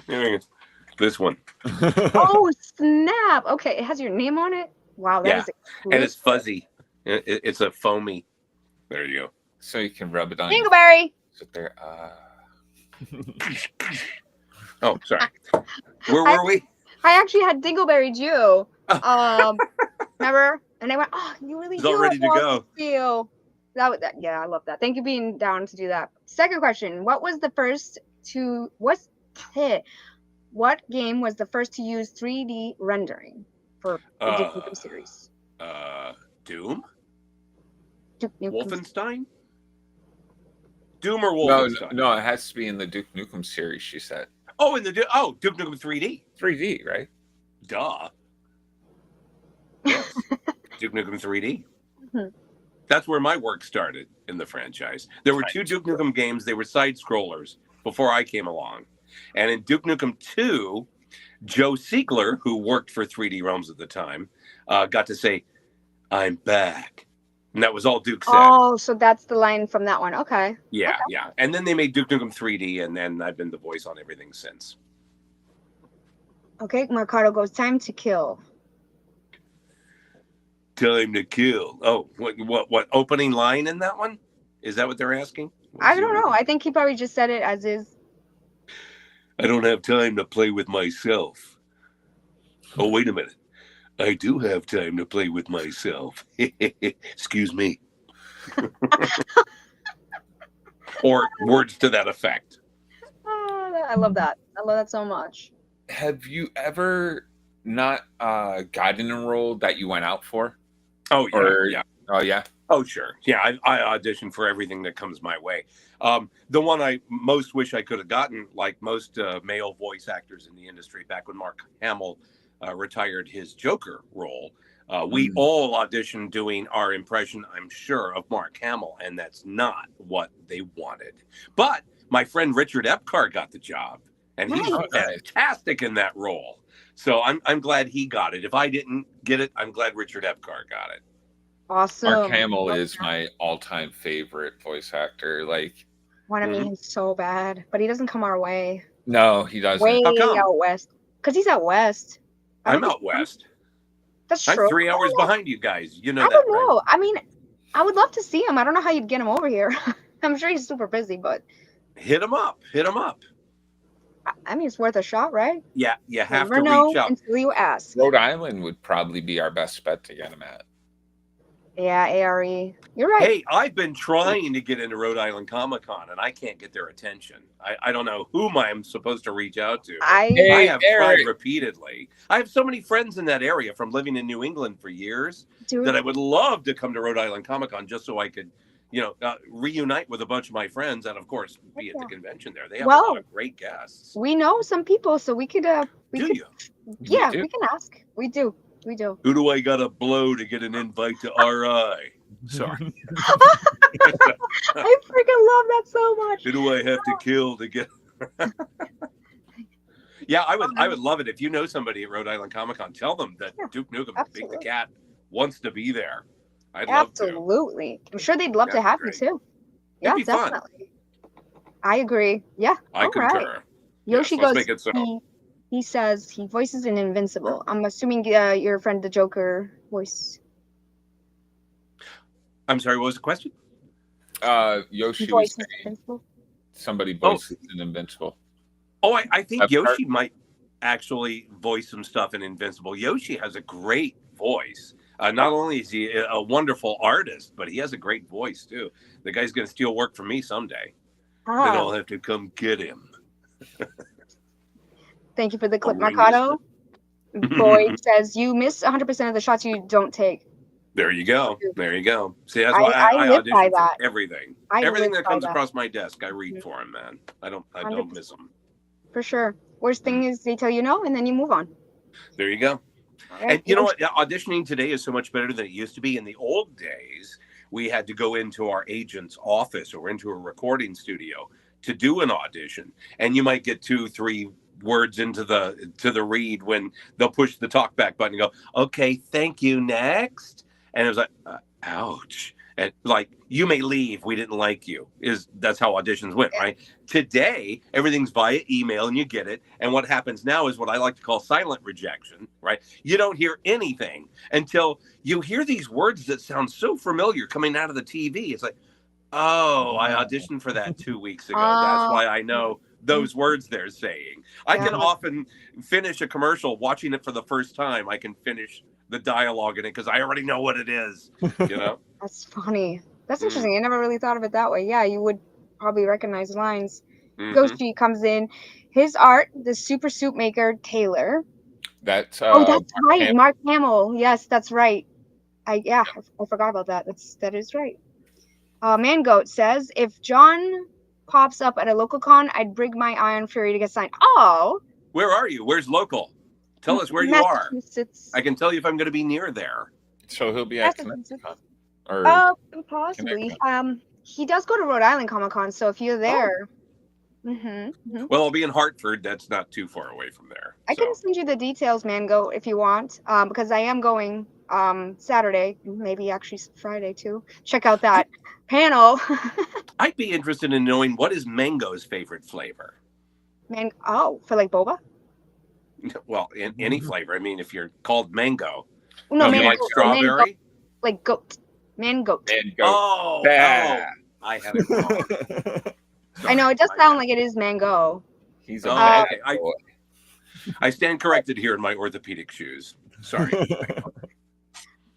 There it is. This one. oh snap! Okay, it has your name on it. Wow, that Yeah, is and it's exclusive. fuzzy. It's a foamy. There you go. So you can rub it on your Dingleberry. sit there. Oh, sorry. Where were we? I actually had Dingleberry Jew. Remember? And I went, oh, you really It's do all ready have to walls go. feel. Yeah, I love that. Thank you for being down to do that. Second question: what was the first to what game was the first to use 3D rendering for the Duke Nukem series? Doom? Duke Nukem. Wolfenstein? Doom or No, Wolfenstein? no, it has to be in the Duke Nukem series, she said. Oh, Duke Nukem 3D. 3D, right? Duh. Yes. Duke Nukem 3D. Mhm. That's where my work started in the franchise. There were two Duke Nukem games. They were side scrollers before I came along. And in Duke Nukem 2, Joe Siegler, who worked for 3D Realms at the time, got to say, I'm back. And that was all Duke said. Oh, so that's the line from that one. Okay. Yeah, yeah. And then they made Duke Nukem 3D, and then I've been the voice on everything since. Okay, Mercado goes, time to kill. Time to kill. Oh, what opening line in that one? Is that what they're asking? I don't know. I think he probably just said it as is. I don't have time to play with myself. Oh, wait a minute. I do have time to play with myself. Excuse me. Or words to that effect. Oh, I love that. I love that so much. Have you ever not gotten a role that you went out for? Oh, yeah. Or, yeah. Oh, yeah? Oh, sure. Yeah, I audition for everything that comes my way. The one I most wish I could have gotten, like most male voice actors in the industry, back when Mark Hamill retired his Joker role, we all auditioned doing our impression, I'm sure, of Mark Hamill, and that's not what they wanted. But my friend Richard Epcar got the job, and he's fantastic in that role. So I'm glad he got it. If I didn't get it, I'm glad Richard Epcar got it. Awesome. Mark Hamill is my all-time favorite voice actor. Like, want to meet him so bad, but he doesn't come our way. No, he doesn't. Way How come? out west. Because he's out west. I'm out west. That's true. I'm 3 hours behind you guys. You know I that, don't know. right? I mean, I would love to see him. I don't know how you'd get him over here. I'm sure he's super busy, but Hit him up. Hit him up. I mean, it's worth a shot, right? Yeah, you have Never to know reach out. until you ask. Rhode Island would probably be our best bet to get him at. Yeah, ARE. You're right. Hey, I've been trying to get into Rhode Island Comic Con, and I can't get their attention. I don't know whom I'm supposed to reach out to. I have tried repeatedly. I have so many friends in that area from living in New England for years that I would love to come to Rhode Island Comic Con just so I could, reunite with a bunch of my friends and, of course, be at the convention there. They have a lot of great guests. We know some people, so we could. Do you? Yeah, we can ask. We do. We do. Who do I gotta blow to get an invite to RI? Sorry. I freaking love that so much. Who do I have to kill to get? Yeah, I would love it if you know somebody at Rhode Island Comic Con. Tell them that Duke Nukem, Big the Cat, wants to be there. I'd love to. Absolutely. I'm sure they'd love to have you too. Yeah, It'd be definitely. I agree. Yeah. I All concur. right. Yoshi Yes, let's goes. make it so. He says he voices an Invincible. I'm assuming your friend the Joker voice. I'm sorry, what was the question? Yoshi was saying Invincible. somebody voices an Invincible. Oh, I think I've Yoshi might actually voice some stuff in Invincible. Yoshi has a great voice. Not only is he a wonderful artist, but he has a great voice too. The guy's going to steal work from me someday. Then I'll have to come get him. Thank you for the clip, Mercado. Boyd says you miss 100% of the shots you don't take. There you go. There you go. See, that's why I live audition by for that. everything. I Everything live that comes by that. across my desk, I read for him, man. I don't miss them. For sure. Worst thing is they tell you no, and then you move on. There you go. Right. And you know what? Auditioning today is so much better than it used to be. In the old days, we had to go into our agent's office or into a recording studio to do an audition, and you might get 2-3 words into the read when they'll push the talk back button and go, okay, thank you, next. And it was like, ouch. And like, you may leave, we didn't like you. That's how auditions went, right? Today, everything's via email and you get it. And what happens now is what I like to call silent rejection, right? You don't hear anything until you hear these words that sound so familiar coming out of the TV. It's like, oh, I auditioned for that 2 weeks ago. That's why I know those words they're saying. I can often finish a commercial watching it for the first time. I can finish the dialogue in it because I already know what it is, you know? That's funny. That's interesting. I never really thought of it that way. Yeah, you would probably recognize lines. Ghosty comes in. His art, the super soup maker, Taylor. That's that's right. Mark Hamill. Yes, that's right. I forgot about that. That is right. Mangoat says, if John pops up at a local con, I'd bring my Iron Fury to get signed. Oh. Where are you? Where's local? Tell us where you are. I can tell you if I'm going to be near there. So he'll be at ConnectCon. Possibly. He does go to Rhode Island Comic Con, so if you're there. Well, I'll be in Hartford. That's not too far away from there. I can send you the details, Mango, if you want, because I am going Saturday, maybe actually Friday too. Check out that panel. I'd be interested in knowing what is Mango's favorite flavor. For like boba? Well, in any flavor. I mean, if you're called mango. No, you like strawberry? Like goat. Mangoat. Oh, I had it wrong. I know, it does sound like it is mango. He's I stand corrected here in my orthopedic shoes. Sorry.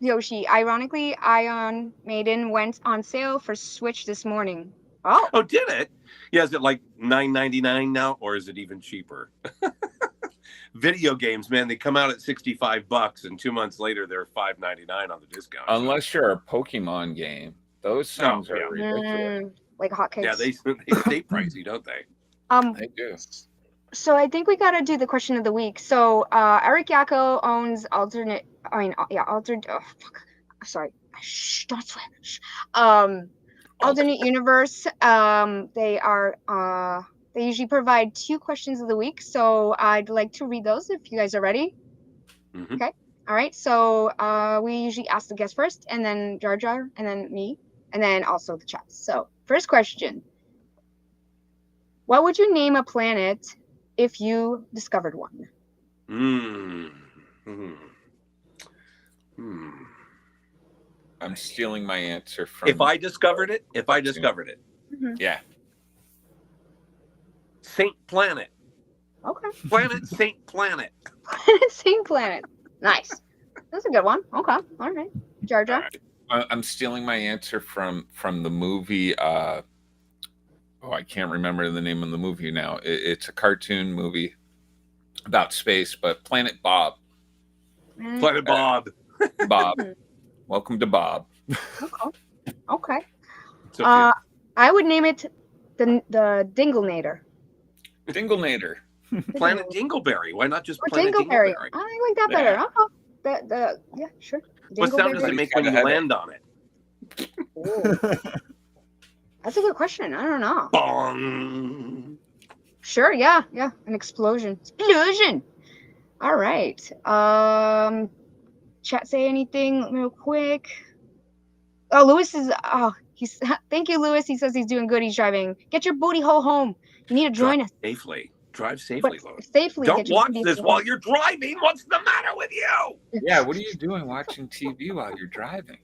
Yoshi. Ironically, Ion Maiden went on sale for Switch this morning. Oh, Oh, did it? Yeah, is it like $9.99 now, or is it even cheaper? Video games, man, they come out at $65, and 2 months later they're $5.99 on the discount. Unless you're a Pokemon game, those things yeah. are ridiculous. like hotcakes. Yeah, they stay pricey, don't they? They do. So I think we gotta do the question of the week. So Eric Yako owns alternate. I mean, yeah, alternate. Oh, fuck. Sorry. Shh, don't swear. Shh. Alternate universe. They are. They usually provide 2 questions of the week. So I'd like to read those if you guys are ready. Mhm. Okay. All right. So we usually ask the guest first, and then Jar Jar, and then me, and then also the chat. So first question. What would you name a planet if you discovered one? I'm stealing my answer from. If I discovered it, Yeah. Saint Planet. Okay. Planet Saint Planet. Same planet. Nice. That's a good one. Okay. All right. Jar Jar. I'm stealing my answer from the movie. I can't remember the name of the movie now. It's a cartoon movie about space, but Planet Bob. Planet Bob. Bob. Welcome to Bob. Okay. Sophia. I would name it the Dinglenator. Dinglenator. Planet Dingleberry. Why not just Or Planet Dingleberry. Dingleberry? I like that better. Okay. Yeah, sure. What sound does it Dingleberry. make when you land on it? Ooh. That's a good question. I don't know. Bong. Sure, yeah. An explosion. Explosion. All right. Chat say anything real quick. Oh, Lewis is he's thank you, Lewis. He says he's doing good. He's driving. Get your booty hole home. You need to join us. Drive safely, But Lois. safely. Don't get your watch booty this hole while home. you're driving. What's the matter with you? Yeah, what are you doing watching TV while you're driving?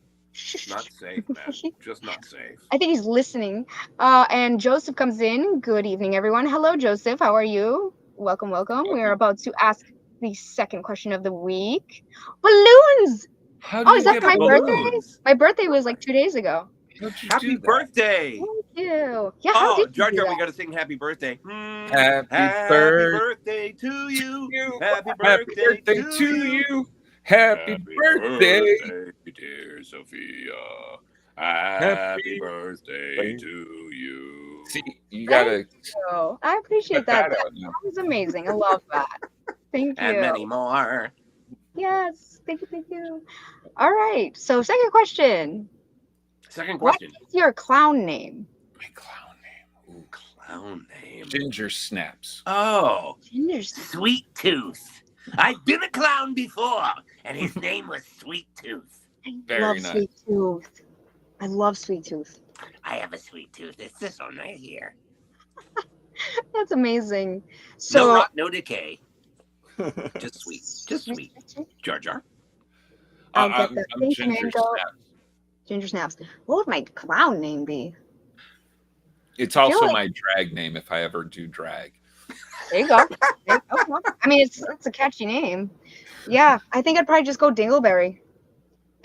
Not safe, man. Just not safe. I think he's listening. And Joseph comes in. Good evening, everyone. Hello, Joseph. How are you? Welcome. We are about to ask the second question of the week. Balloons! How Oh, is that get my balloons? birthday? My birthday was like 2 days ago. How'd you Happy do that? birthday. Thank you. Yeah, how Oh, did you Jar do Jar, that? we got to sing happy birthday. Happy birthday to you. Happy birthday to you. Happy birthday. dear Sophia. Happy birthday to you. See, you gotta So, I appreciate cut that. that out now. That was amazing. I love that. Thank you. And many more. Yes. Thank you. All right. So, second question. Second What question. is your clown name? My clown name. Ooh, clown name. Ginger Snaps. Oh, Ginger. Sweet Tooth. I've been a clown before, and his name was Sweet Tooth. I Very love nice. Sweet Tooth. I love Sweet Tooth. I have a sweet tooth. It's this one right here. That's amazing. No So, rot, no decay. Just sweet. Just sweet. Jar Jar. I'll get I'm that. Thank you, Ginger Mango. Snaps. Ginger Snaps. What would my clown name be? It's also like- my drag name if I ever do drag. There you go. I mean, it's a catchy name. Yeah, I think I'd probably just go Dingleberry.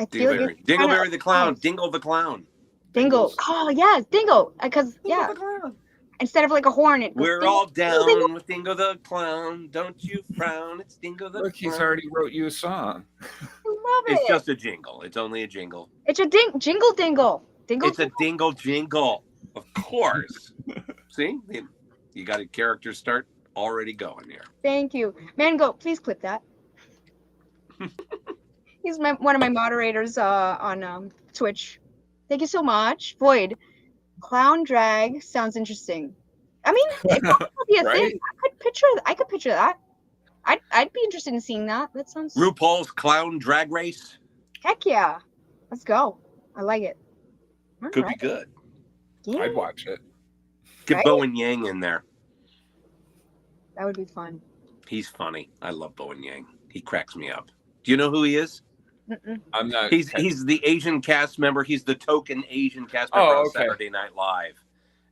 I feel like Dingleberry. it's kinda- Dingleberry the clown. Dingle the clown. Dingle. Dingles. Oh yeah, Dingle. Because Dingle yeah, the clown. instead of like a horn, it goes We're Dingle, all Dingle, Dingle. down with Dingle the clown. Don't you frown. It's Dingle the Look, clown. he's already wrote you a song. I love It's it. just a jingle. It's only a jingle. It's a jingle dingle. Dingle. It's a dingle jingle. Of course. See? You got a character start already going here. Thank you, Mango. Please clip that. He's one of my moderators on Twitch. Thank you so much, Void. Clown drag sounds interesting. I mean, it could be a Right? thing. I could picture that. I'd be interested in seeing that. That sounds. RuPaul's Clown Drag Race Heck yeah. Let's go. I like it. All could right. be good. Yeah, I'd watch it. Get Right? Bowen Yang in there. that would be fun. He's funny. I love Bowen Yang. He cracks me up. Do you know who he is? Mm-mm. I'm not. He's the Asian cast member. He's the token Asian cast member Oh, on okay. Saturday Night Live.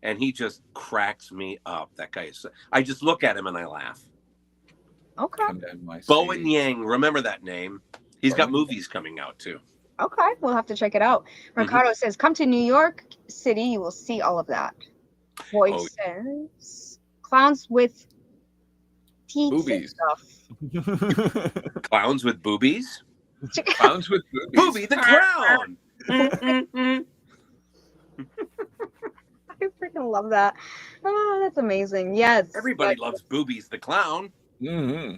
And he just cracks me up. That guy is. I just look at him and I laugh. Okay. Come down my Bowen seat. Yang. Remember that name? He's got Bowen movies coming out too. Okay, we'll have to check it out. Ricardo says, "Come to New York City, you will see all of that." Boy says, "Clowns with teeth and Boobies. stuff." Clowns with boobies. Clowns with boobies. Booby the clown. I freaking love that. Oh, that's amazing. Yes. Everybody loves Boobies the clown. Mm-hmm.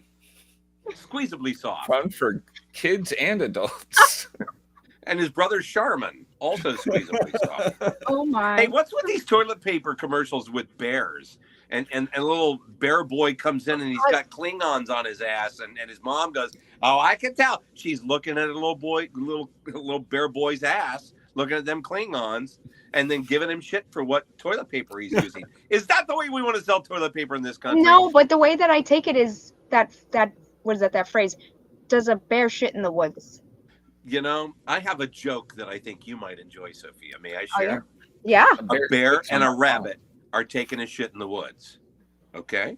Squeezably soft. Fun for kids and adults. And his brother Charmin, also squeezably soft. Oh my. Hey, what's with these toilet paper commercials with bears? And a little bear boy comes in and he's got Klingons on his ass, and his mom goes, "Oh, I can tell." She's looking at a little bear boy's ass, looking at them Klingons, and then giving him shit for what toilet paper he's using. Is that the way we want to sell toilet paper in this country? No, but the way that I take it is that what is that phrase? Does a bear shit in the woods? You know, I have a joke that I think you might enjoy, Sophia. May I share? Yeah. A bear and a rabbit are taking a shit in the woods. Okay?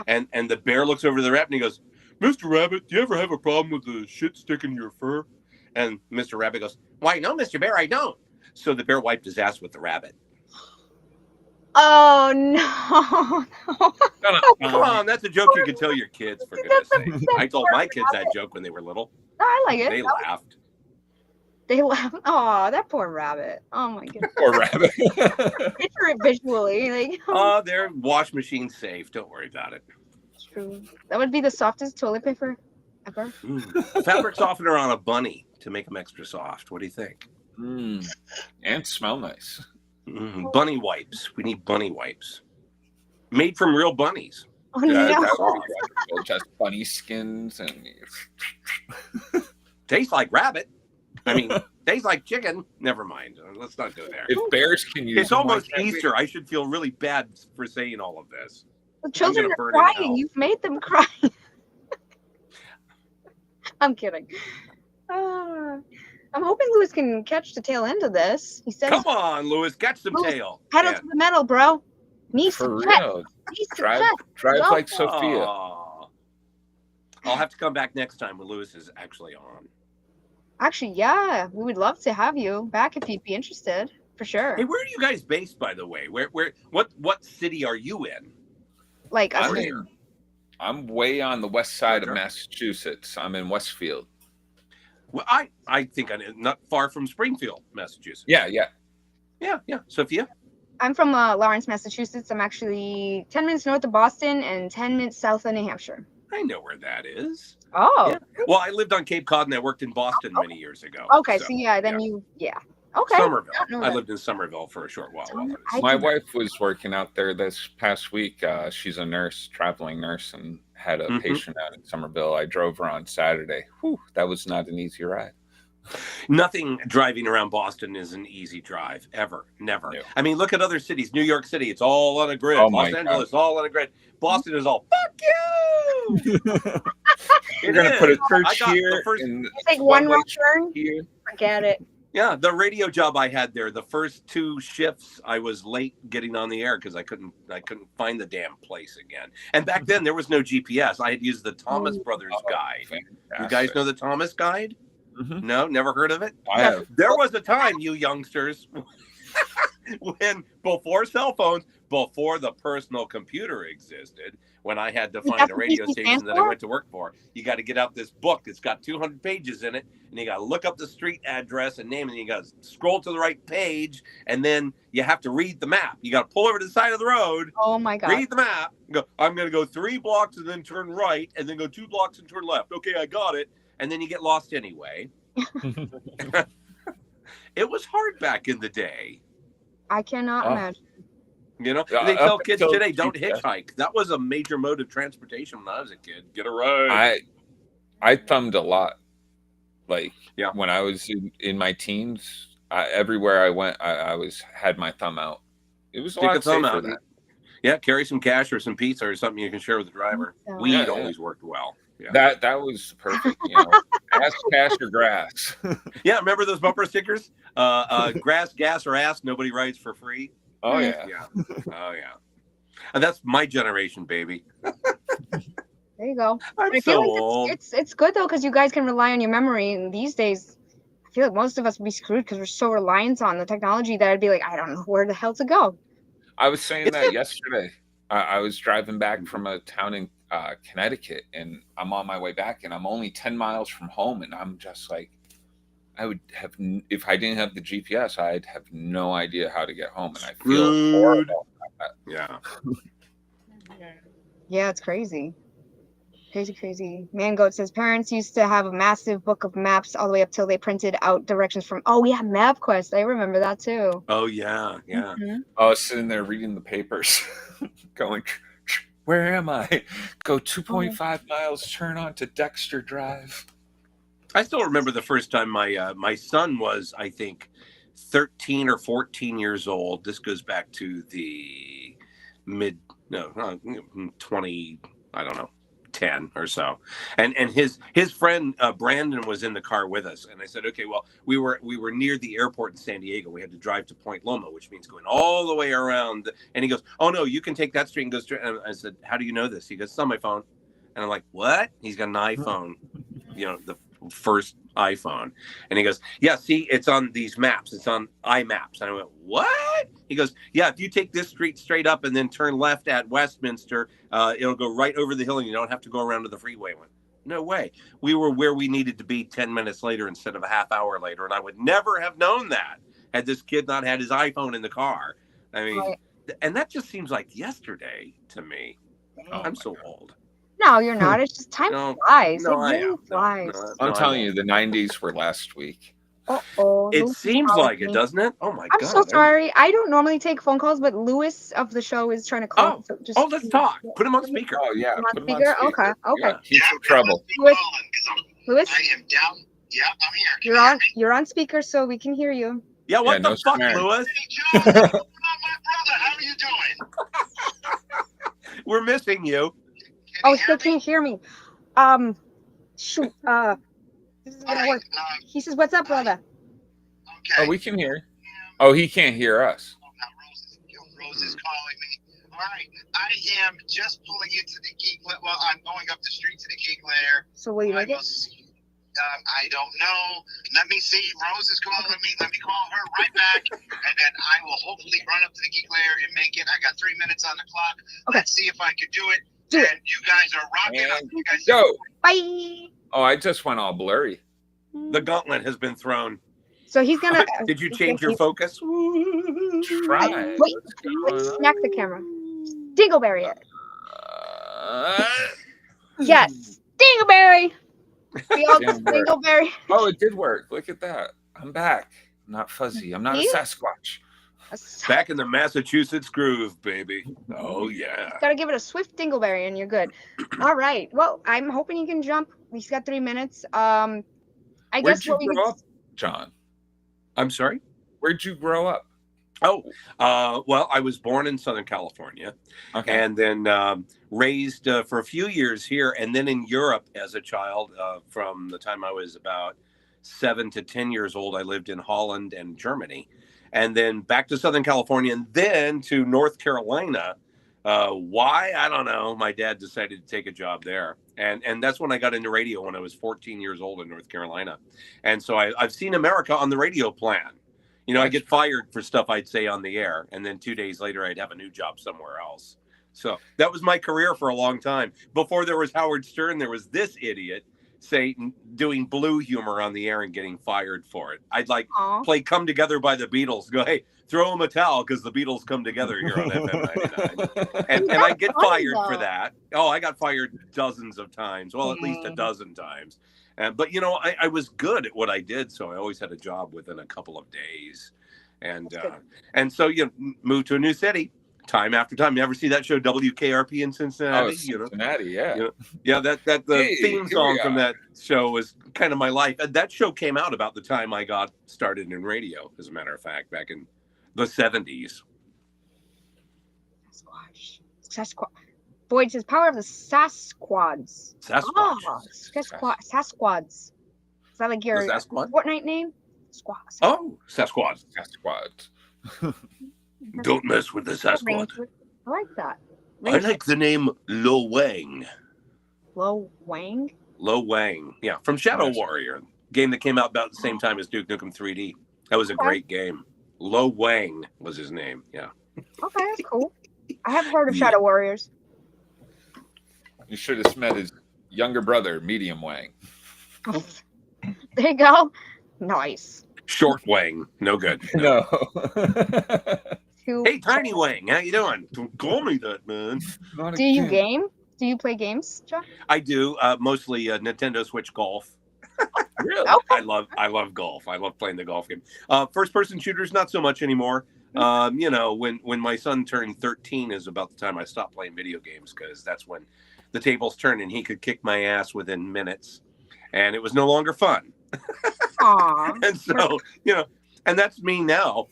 And the bear looks over to the rabbit and he goes, "Mr. Rabbit, do you ever have a problem with the shit sticking to your fur?" And Mr. Rabbit goes, "Why, no, Mr. Bear, I don't." So the bear wiped his ass with the rabbit. Oh no. Come on, that's a joke you can tell your kids, for goodness sake. I told my kids that joke when they were little. I like it. They laughed. They laugh. Oh, that poor rabbit. Oh my goodness. Poor rabbit. Picture it visually. Like, Oh, they're wash machine safe. Don't worry about it. true. That would be the softest toilet paper ever. Fabric softener on a bunny to make them extra soft. What do you think? And smell nice. Bunny wipes. We need bunny wipes. Made from real bunnies. Oh Yeah, no. that would be wonderful. Just bunny skins and Tastes like rabbit. I mean, tastes like chicken. Never mind. Let's not go there. if bears can use It's them, why almost can't we? Easter. I should feel really bad for saying all of this. The children gonna are burn in hell. crying. You've made them cry. I'm kidding. I'm hoping Lewis can catch the tail end of this. He says, Come on, Lewis, catch some Lewis, tail. pedal to the metal, bro. Knees For to chest. real. Knees to Drive chest. like Sophia. Aw. I'll have to come back next time when Lewis is actually on. Actually, yeah, we would love to have you back if you'd be interested, for sure. Hey, where are you guys based, by the way? What city are you in? Like us. I'm way on the west side of Massachusetts. I'm in Westfield. Well, I think I'm not far from Springfield, Massachusetts. Yeah. Yeah. Sophia? I'm from Lawrence, Massachusetts. I'm actually 10 minutes north of Boston and 10 minutes south of New Hampshire. I know where that is. Oh. Yeah. Well, I lived on Cape Cod and I worked in Boston many years ago. Okay, so then yeah. Okay. Somerville. I don't know I that. lived in Somerville for a short while. My wife was working out there this past week. She's a nurse, traveling nurse, and had a patient out in Somerville. I drove her on Saturday. Whew, that was not an easy ride. Nothing driving around Boston is an easy drive, ever. Never. No. I mean, look at other cities. New York City, it's all on a grid. Oh Los my Angeles, all on a grid. Boston is all, fuck you! We're going to put a church I got the here. first- and Take one one-way wrong turn. here. Forget it. Yeah, the radio job I had there, the first 2 shifts, I was late getting on the air because I couldn't find the damn place again. And back then there was no GPS. I had used the Thomas Brothers Guide. You guys know the Thomas Guide? No, never heard of it? I have. There was a time, you youngsters, when before cell phones, before the personal computer existed, when I had to find a radio station that I went to work for, you got to get out this book. It's got 200 pages in it, and you got to look up the street address and name, and you got to scroll to the right page, and then you have to read the map. You got to pull over to the side of the road. Oh my God. Read the map. Go. I'm going to go 3 blocks and then turn right, and then go 2 blocks and turn left. Okay, I got it. And then you get lost anyway. It was hard back in the day. I cannot imagine. You know, they tell kids until today, don't GPS. hitchhike. That was a major mode of transportation when I was a kid. Get a ride. I thumbed a lot. Like when I was in my teens, everywhere I went, I had my thumb out. It was a lot safer then. Yeah, carry some cash or some pizza or something you can share with the driver. Weed always worked well. Yeah. That was perfect. You know, ass, cash, or grass. Yeah, remember those bumper stickers? Grass, gas, or ass. Nobody rides for free. Oh yeah. Oh yeah. And that's my generation, baby. There you go. I'm I feel so like old. it's good though because you guys can rely on your memory. And these days, I I feel like most of us would be screwed because we're so reliant on the technology that I'd be like, I don't know where the hell to go. I was saying It's that a- yesterday. I was driving back from a town in Connecticut, and I'm on my way back, and I'm only 10 miles from home, and I'm just like, I would have, if I didn't have the GPS, I'd have no idea how to get home, and I feel Screwed. horrible about that. Yeah. Yeah, it's crazy. Crazy. Mangoat says parents used to have a massive book of maps all the way up till they printed out directions from. Oh, we had MapQuest. I remember that too. Oh yeah. Mhm. I was sitting there reading the papers, going, where am I? Go 2.5 miles, turn on to Dexter Drive. I still remember the first time my son was, I think, 13 or 14 years old. This goes back to the 20, I don't know, 10 or so. And his friend Brandon was in the car with us, and I said, okay, well, we were near the airport in San Diego. We had to drive to Point Loma, which means going all the way around. And he goes, oh no, you can take that street and go straight. And I said, how do you know this? He goes, it's on my phone. And I'm like, what? He's got an iPhone, the first iPhone. And he goes, yeah, see, it's on these maps. It's on iMaps. And I went, what? He goes, yeah, if you take this street straight up and then turn left at Westminster, it'll go right over the hill and you don't have to go around to the freeway. I went, no way. We were where we needed to be 10 minutes later instead of a half hour later. And I would never have known that had this kid not had his iPhone in the car. I mean, Right. and that just seems like yesterday to me. Oh I'm my so God. old. No, you're not. It's just time No, flies. no, it I really am. No, flies. no, I'm no, telling I you, the 90s were last week. Uh-oh. It Louis is seems calling like it, me. doesn't it? Oh my I'm God. so sorry. I don't normally take phone calls, but Louis of the show is trying to call. Oh, So just oh, let's talk. Put him on speaker. Oh, yeah. Put him on Put 'em speaker? on speaker. Okay. Yeah. He's in trouble. Louis, Louis, I am down. Yeah, I'm here. Can you hear me? you're on speaker, so we can hear you. Yeah, what Yeah, the no fuck, swearing. Louis? Hey, John, what's going on, my brother? How are you doing? We're missing you. Can Oh, you still hear me? can't hear me. Shoot. This is All gonna right. work. He says, "What's up, brother?" Okay. Oh, we can hear. Oh, he can't hear us. Now Rose is calling me. All right. I am just pulling into the geek. Well, I'm going up the street to the geek lair. So will you I make will it? see. I don't know. Let me see. Rose is calling me. Let me call her right back, and then I will hopefully run up to the geek lair and make it. I got 3 minutes on the clock. Okay. Let's see if I can do it. Do it. And you guys are rocking. And You guys go. Bye. Oh, I just went all blurry. The gauntlet has been thrown. So he's gonna. Did you change your focus? Try. Wait, What's going on? smack the camera. Dingleberry it. Uh, Yes, Dingleberry. We all Didn't work. Dingleberry. oh, it did work. Look at that. I'm back. I'm not fuzzy. I'm not a See? Sasquatch. Back in the Massachusetts groove, baby. Oh, yeah. Gotta give it a swift Dingleberry and you're good. All right. Well, I'm hoping you can jump. He's got 3 minutes. I Where'd guess you what we grow could. up, John? I'm sorry? Where'd you grow up? Oh, well, I was born in Southern California Okay. and then raised for a few years here and then in Europe as a child. From the time I was about 7 to 10 years old, I lived in Holland and Germany. And then back to Southern California and then to North Carolina. Why? I don't know. My dad decided to take a job there. And that's when I got into radio when I was 14 years old in North Carolina. And so I've seen America on the radio plan. You know, I get fired for stuff I'd say on the air. And then 2 days later, I'd have a new job somewhere else. So that was my career for a long time. Before there was Howard Stern, there was this idiot doing blue humor on the air and getting fired for it. I'd like Aw. play Come Together by the Beatles. Go, hey, throw them a towel because the Beatles come together here on FM 99. And I get funny, fired for though. that. Oh, I got fired dozens of times. Well, at least a Dang. dozen times. But, you know, I was good at what I did. So I always had a job within a couple of days. And so you move to a new city time after time. You ever see that show WKRP in Cincinnati? Oh, Cincinnati, yeah. You know, yeah, the Hey, theme here song we from are. that show was kind of my life. And that show came out about the time I got started in radio, as a matter of fact, back in the 70s. Sasquatch. Boyd says power of the Sasquads. Sasquatch. Oh, Sasquads. Is that like your The Sasquatch? Fortnite name? Squad. Oh, Sasquatch. Sasquatch. Don't mess with the Sasquatch. I like that. I like the name Lo Wang. Lo Wang. Lo Wang. Yeah, from Shadow Nice. Warrior. Game that came out about the same time as Duke Nukem 3D. That was a great game. Lo Wang was his name. Yeah. Okay, that's cool. I have heard of Yeah. Shadow Warriors. You should have met his younger brother, Medium Wang. There you go. Nice. Short Wang. No good. No. Hey, Tiny Wang. How you doing? Don't call me that, man. Do you game? Do you play games, John? I do. Mostly Nintendo Switch golf. Really? Okay. I love golf. I love playing the golf game. First person shooters, not so much anymore. You know, when my son turned 13 is about the time I stopped playing video games, because that's when the tables turned and he could kick my ass within minutes, and it was no longer fun. Aw. And so, you know, and that's me now.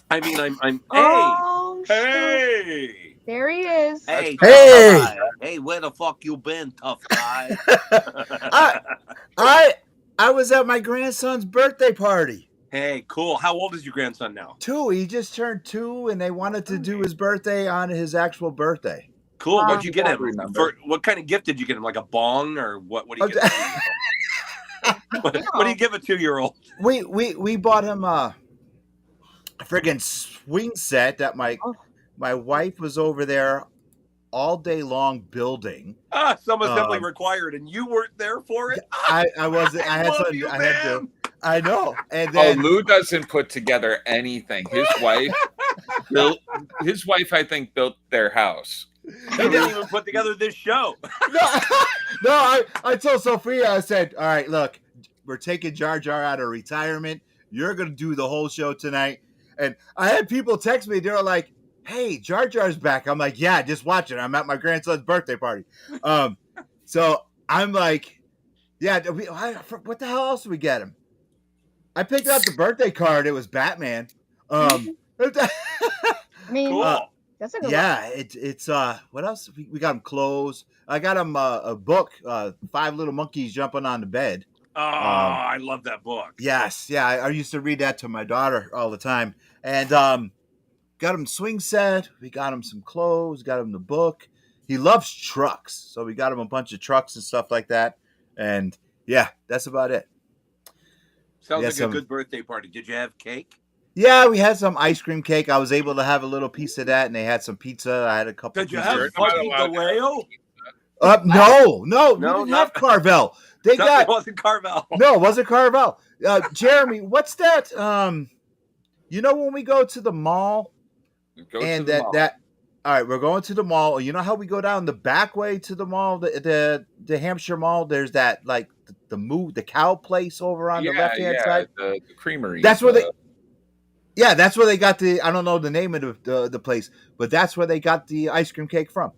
I mean, I'm Oh, shoot. hey, There he is. hey, Hey! tough guy. Hey, where the fuck you been, tough guy? I was at my grandson's birthday party. Hey, cool. How old is your grandson now? 2. He just turned 2, and they wanted to do his birthday on his actual birthday. Cool. Wow. What'd you get him? Remember. For what kind of gift did you get him? Like a bong or what? What do you get? What do you give a 2-year-old? We bought him a friggin' swing set that my wife was over there all day long building. Some assembly required, and you weren't there for it. I wasn't. I had love some. you, I had to. man. I know. And Oh, then Lou doesn't put together anything. His wife I think, built their house. He didn't even put together this show. I told Sophia, I said, all right, look, we're taking Jar Jar out of retirement. You're going to do the whole show tonight. And I had people text me. They were like, hey, Jar Jar's back. I'm like, yeah, just watch it. I'm at my grandson's birthday party. So I'm like, yeah, what the hell else did we get him? I picked out the birthday card. It was Batman. I mean, Cool. that's a good one. Yeah, it's what else? We got him clothes. I got him a book, 5 Little Monkeys Jumping on the Bed. Oh, I love that book. Yes, yeah, I used to read that to my daughter all the time. And got him swing set. We got him some clothes. Got him the book. He loves trucks, so we got him a bunch of trucks and stuff like that. And yeah, that's about it. Sounds Yeah, like some- a good birthday party. Did you have cake? Yeah, we had some ice cream cake. I was able to have a little piece of that, and they had some pizza. I had a couple. Did you pieces. have You're not Fudgy allowed to have DeLeo? No, we No, didn't not- have Carvel. They It got wasn't Carvel. no, it wasn't Carvel. Jeremy, what's that? You know when we go to the mall Go and to the mall. that. All right, we're going to the mall. You know how we go down the back way to the mall, the Hampshire Mall. There's that like the cow place over on the left hand side. The creamery. That's where that's where they got the. I don't know the name of the place, but that's where they got the ice cream cake from.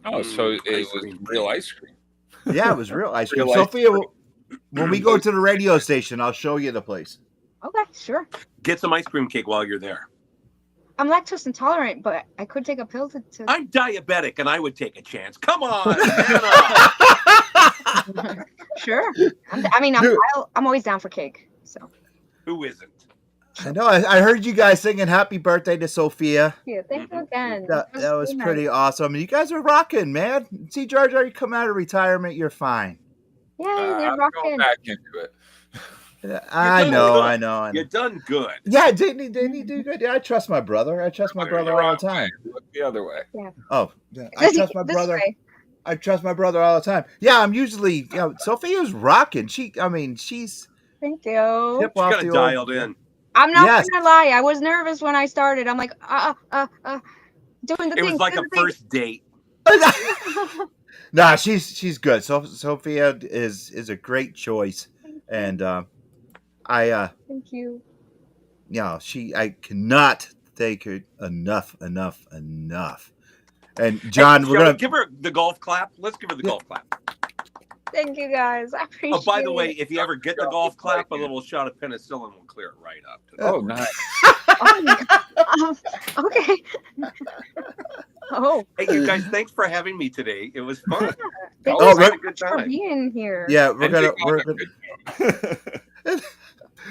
Oh, so Ice it was cream. real ice cream. Yeah, it was real ice cream. Real ice Sophia, when we go to the radio station, I'll show you the place. Okay, sure. Get some ice cream cake while you're there. I'm lactose intolerant, but I could take a pill to I'm diabetic, and I would take a chance. Come on, man. Sure. Dude. I'm always down for cake. So Who isn't? I know. I heard you guys singing "Happy Birthday" to Sophia. yeah, thank you again. That was so pretty nice. awesome. You guys are rocking, man. See, Jar Jar, you come out of retirement, you're fine. Yeah, I'm you're going rocking. back into it. I doing know, good. I know. You're done good. Yeah, didn't he do good? Yeah, I trust my brother. I trust my brother all the time. Look the other way. Oh, yeah, I trust my This brother. way. I trust my brother all the time. Yeah, I'm usually, Sophia's rocking. She's Thank you. hip She's off got the it old. dialed in. I'm not Yes. gonna lie. I was nervous when I started. I'm like, doing the It thing. was like a doing the thing. first date. Nah, she's good. Sophia is a great choice, and Thank you. I cannot thank her enough. And John, Hey, we're shall we gonna give her the golf clap. Let's give her the golf clap. Thank you guys. I appreciate Oh, by the way, it. if you ever get the golf clap, a little shot of penicillin will clear it right up. Oh, nice. Oh, my God. Okay. Oh, Hey, you guys, thanks for having me today. It was fun. thank Oh, you so right. much Good for time. being here. yeah, we're And gonna take on a good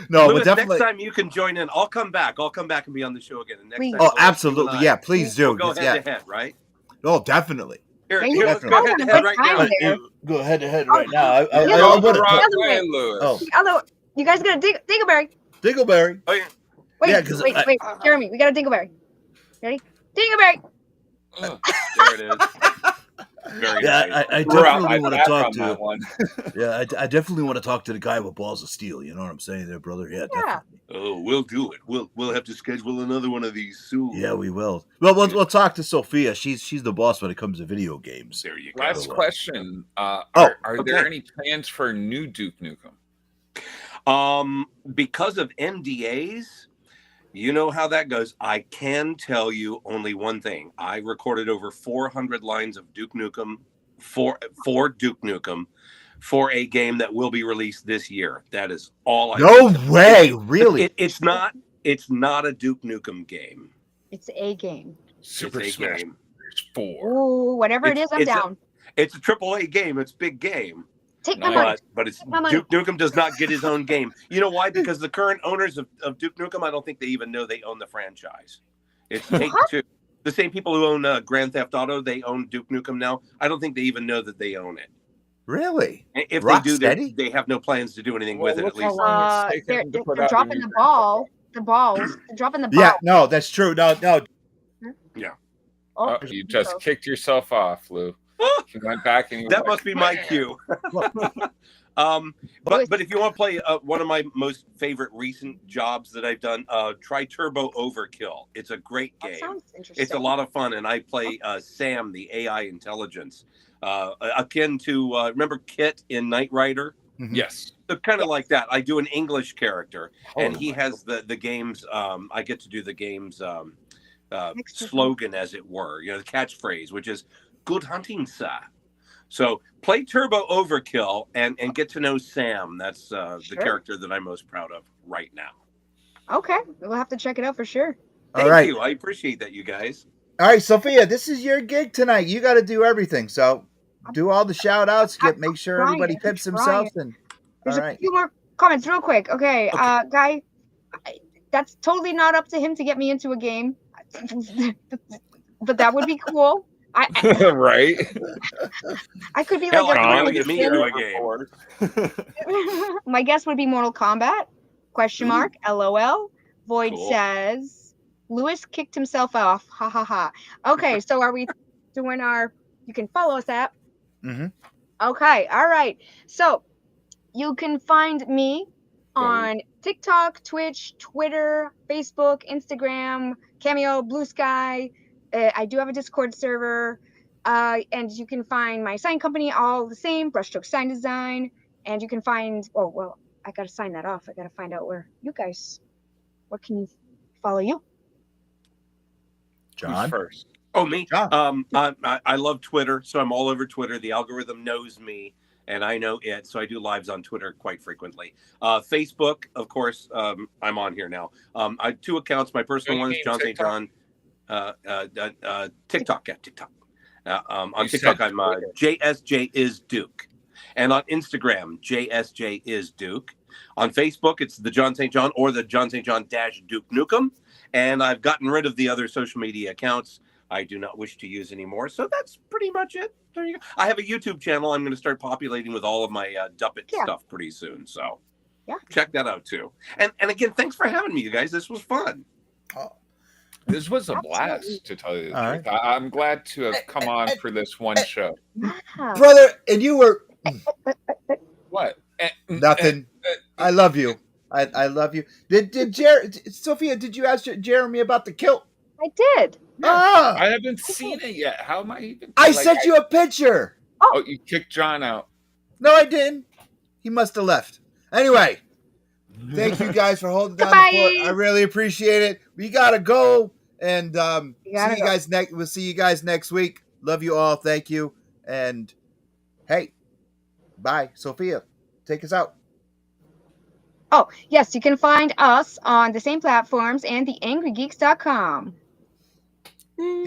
no, Louis, but definitely. next time you can join in. I'll come back. And be on the show again. And next Please. time, Oh, Louis, you absolutely. and I, Yeah, please do. We'll go Yeah. head to head, right? Oh, definitely. Yeah, Here, let's go hold head on, to head quick right time now. there. Go head to head Oh, right now. I yeah, Go would the have wrong other way, way. Lewis. Oh, Although you guys got a dingleberry. Dingleberry. Oh, yeah. Wait, Yeah, 'cause wait, I- wait, Jeremy, we got a dingleberry. Ready? Dingleberry. Ugh. There it is. Very Yeah, nice. I Threw out definitely my want to back talk on to. that one. Yeah, I definitely want to talk to the guy with balls of steel. You know what I'm saying, there, brother? Yeah, Yeah. definitely. Oh, we'll do it. We'll have to schedule another one of these soon. Yeah, we will. Well, we'll talk to Sophia. She's the boss when it comes to video games. There you go. Last question. Are okay. there any plans for new Duke Nukem? Because of NDAs, you know how that goes. I can tell you only one thing. I recorded over 400 lines of Duke Nukem for Duke Nukem for a game that will be released this year. That is all I No can tell. way, really? It's not a Duke Nukem game. It's a game. Super It's a Smash game. Bros. 4. Ooh, whatever it is, I'm down. It's a AAA game. It's a big game. Take my Nice. money. But it's My money. Duke Nukem does not get his own game. You know why? Because the current owners of Duke Nukem, I don't think they even know they own the franchise. It's Take-Two. The same people who own Grand Theft Auto, they own Duke Nukem now. I don't think they even know that they own it. Really? If Rock they do, steady? they have no plans to do anything Well, with it. look At how least. long it's taken They're, to they're, put they're out a dropping new the balls. The balls. They're dropping the balls. Yeah, no, that's true. No. Yeah. Oh, You just kicked yourself off, Lou. You went back and you That were must be my cue. But if you want to play one of my most favorite recent jobs that I've done, try Turbo Overkill. It's a great that game. sounds interesting. It's a lot of fun, and I play Sam, the AI intelligence, akin to remember Kit in Knight Rider. Yes. So kind of like that. I do an English character, and Oh, he my has the game's. I get to do the game's Extra slogan, as it were. You know, the catchphrase, which is "Good hunting, sir." So play Turbo Overkill and get to know Sam. That's the character that I'm most proud of right now. Okay, we'll have to check it out for sure. Thank you. I appreciate that, you guys. All right, Sophia, this is your gig tonight. You got to do everything. So do all the shout outs. Make sure trying, everybody I'm pips trying. themselves. And There's all a right. few more comments real quick. Okay, guy, that's totally not up to him to get me into a game, but that would be cool. Right. I could be Hell, like I a can get me into a game. My guess would be Mortal Kombat? Question mark. LOL. Void Cool. says Lewis kicked himself off. Ha ha ha. Okay, so are we doing our? You can follow us at. Mm-hmm. Okay, all right. So you can find me on TikTok, Twitch, Twitter, Facebook, Instagram, Cameo, Blue Sky. I do have a Discord server. And you can find my sign company all the same, Brushstroke Sign Design. And you can find, I got to sign that off. I got to find out where can you follow you? John? Who's first? Oh, me? John. I love Twitter, so I'm all over Twitter. The algorithm knows me, and I know it, so I do lives on Twitter quite frequently. Facebook, of course, I'm on here now. I have 2 accounts. My personal You one is mean Jon St. TikTok? John. TikTok, yeah, TikTok. On You TikTok, said I'm Twitter. JSJ is Duke. And on Instagram, JSJ is Duke. On Facebook, it's the Jon St. John or the Jon St. John - Duke Nukem. And I've gotten rid of the other social media accounts I do not wish to use anymore. So that's pretty much it. There you go. I have a YouTube channel I'm going to start populating with all of my Duppet stuff pretty soon. So check that out too. And again, thanks for having me, you guys. This was fun. This was a blast, to tell you the All truth. I'm glad to have come on for this one show. Brother, and you were What? nothing. I love you. I love you. Did Sophia, did you ask Jeremy about the kilt? I did. Ah, I haven't seen it yet. How am I even? I sent you a picture. Oh, you kicked John out. No, I didn't. He must have left. Anyway, thank you guys for holding down the fort. I really appreciate it. We gotta go, and We'll see you guys next week. Love you all. Thank you, and hey, bye, Sophia. Take us out. Oh, yes, you can find us on the same platforms and the AngryGeeks.com.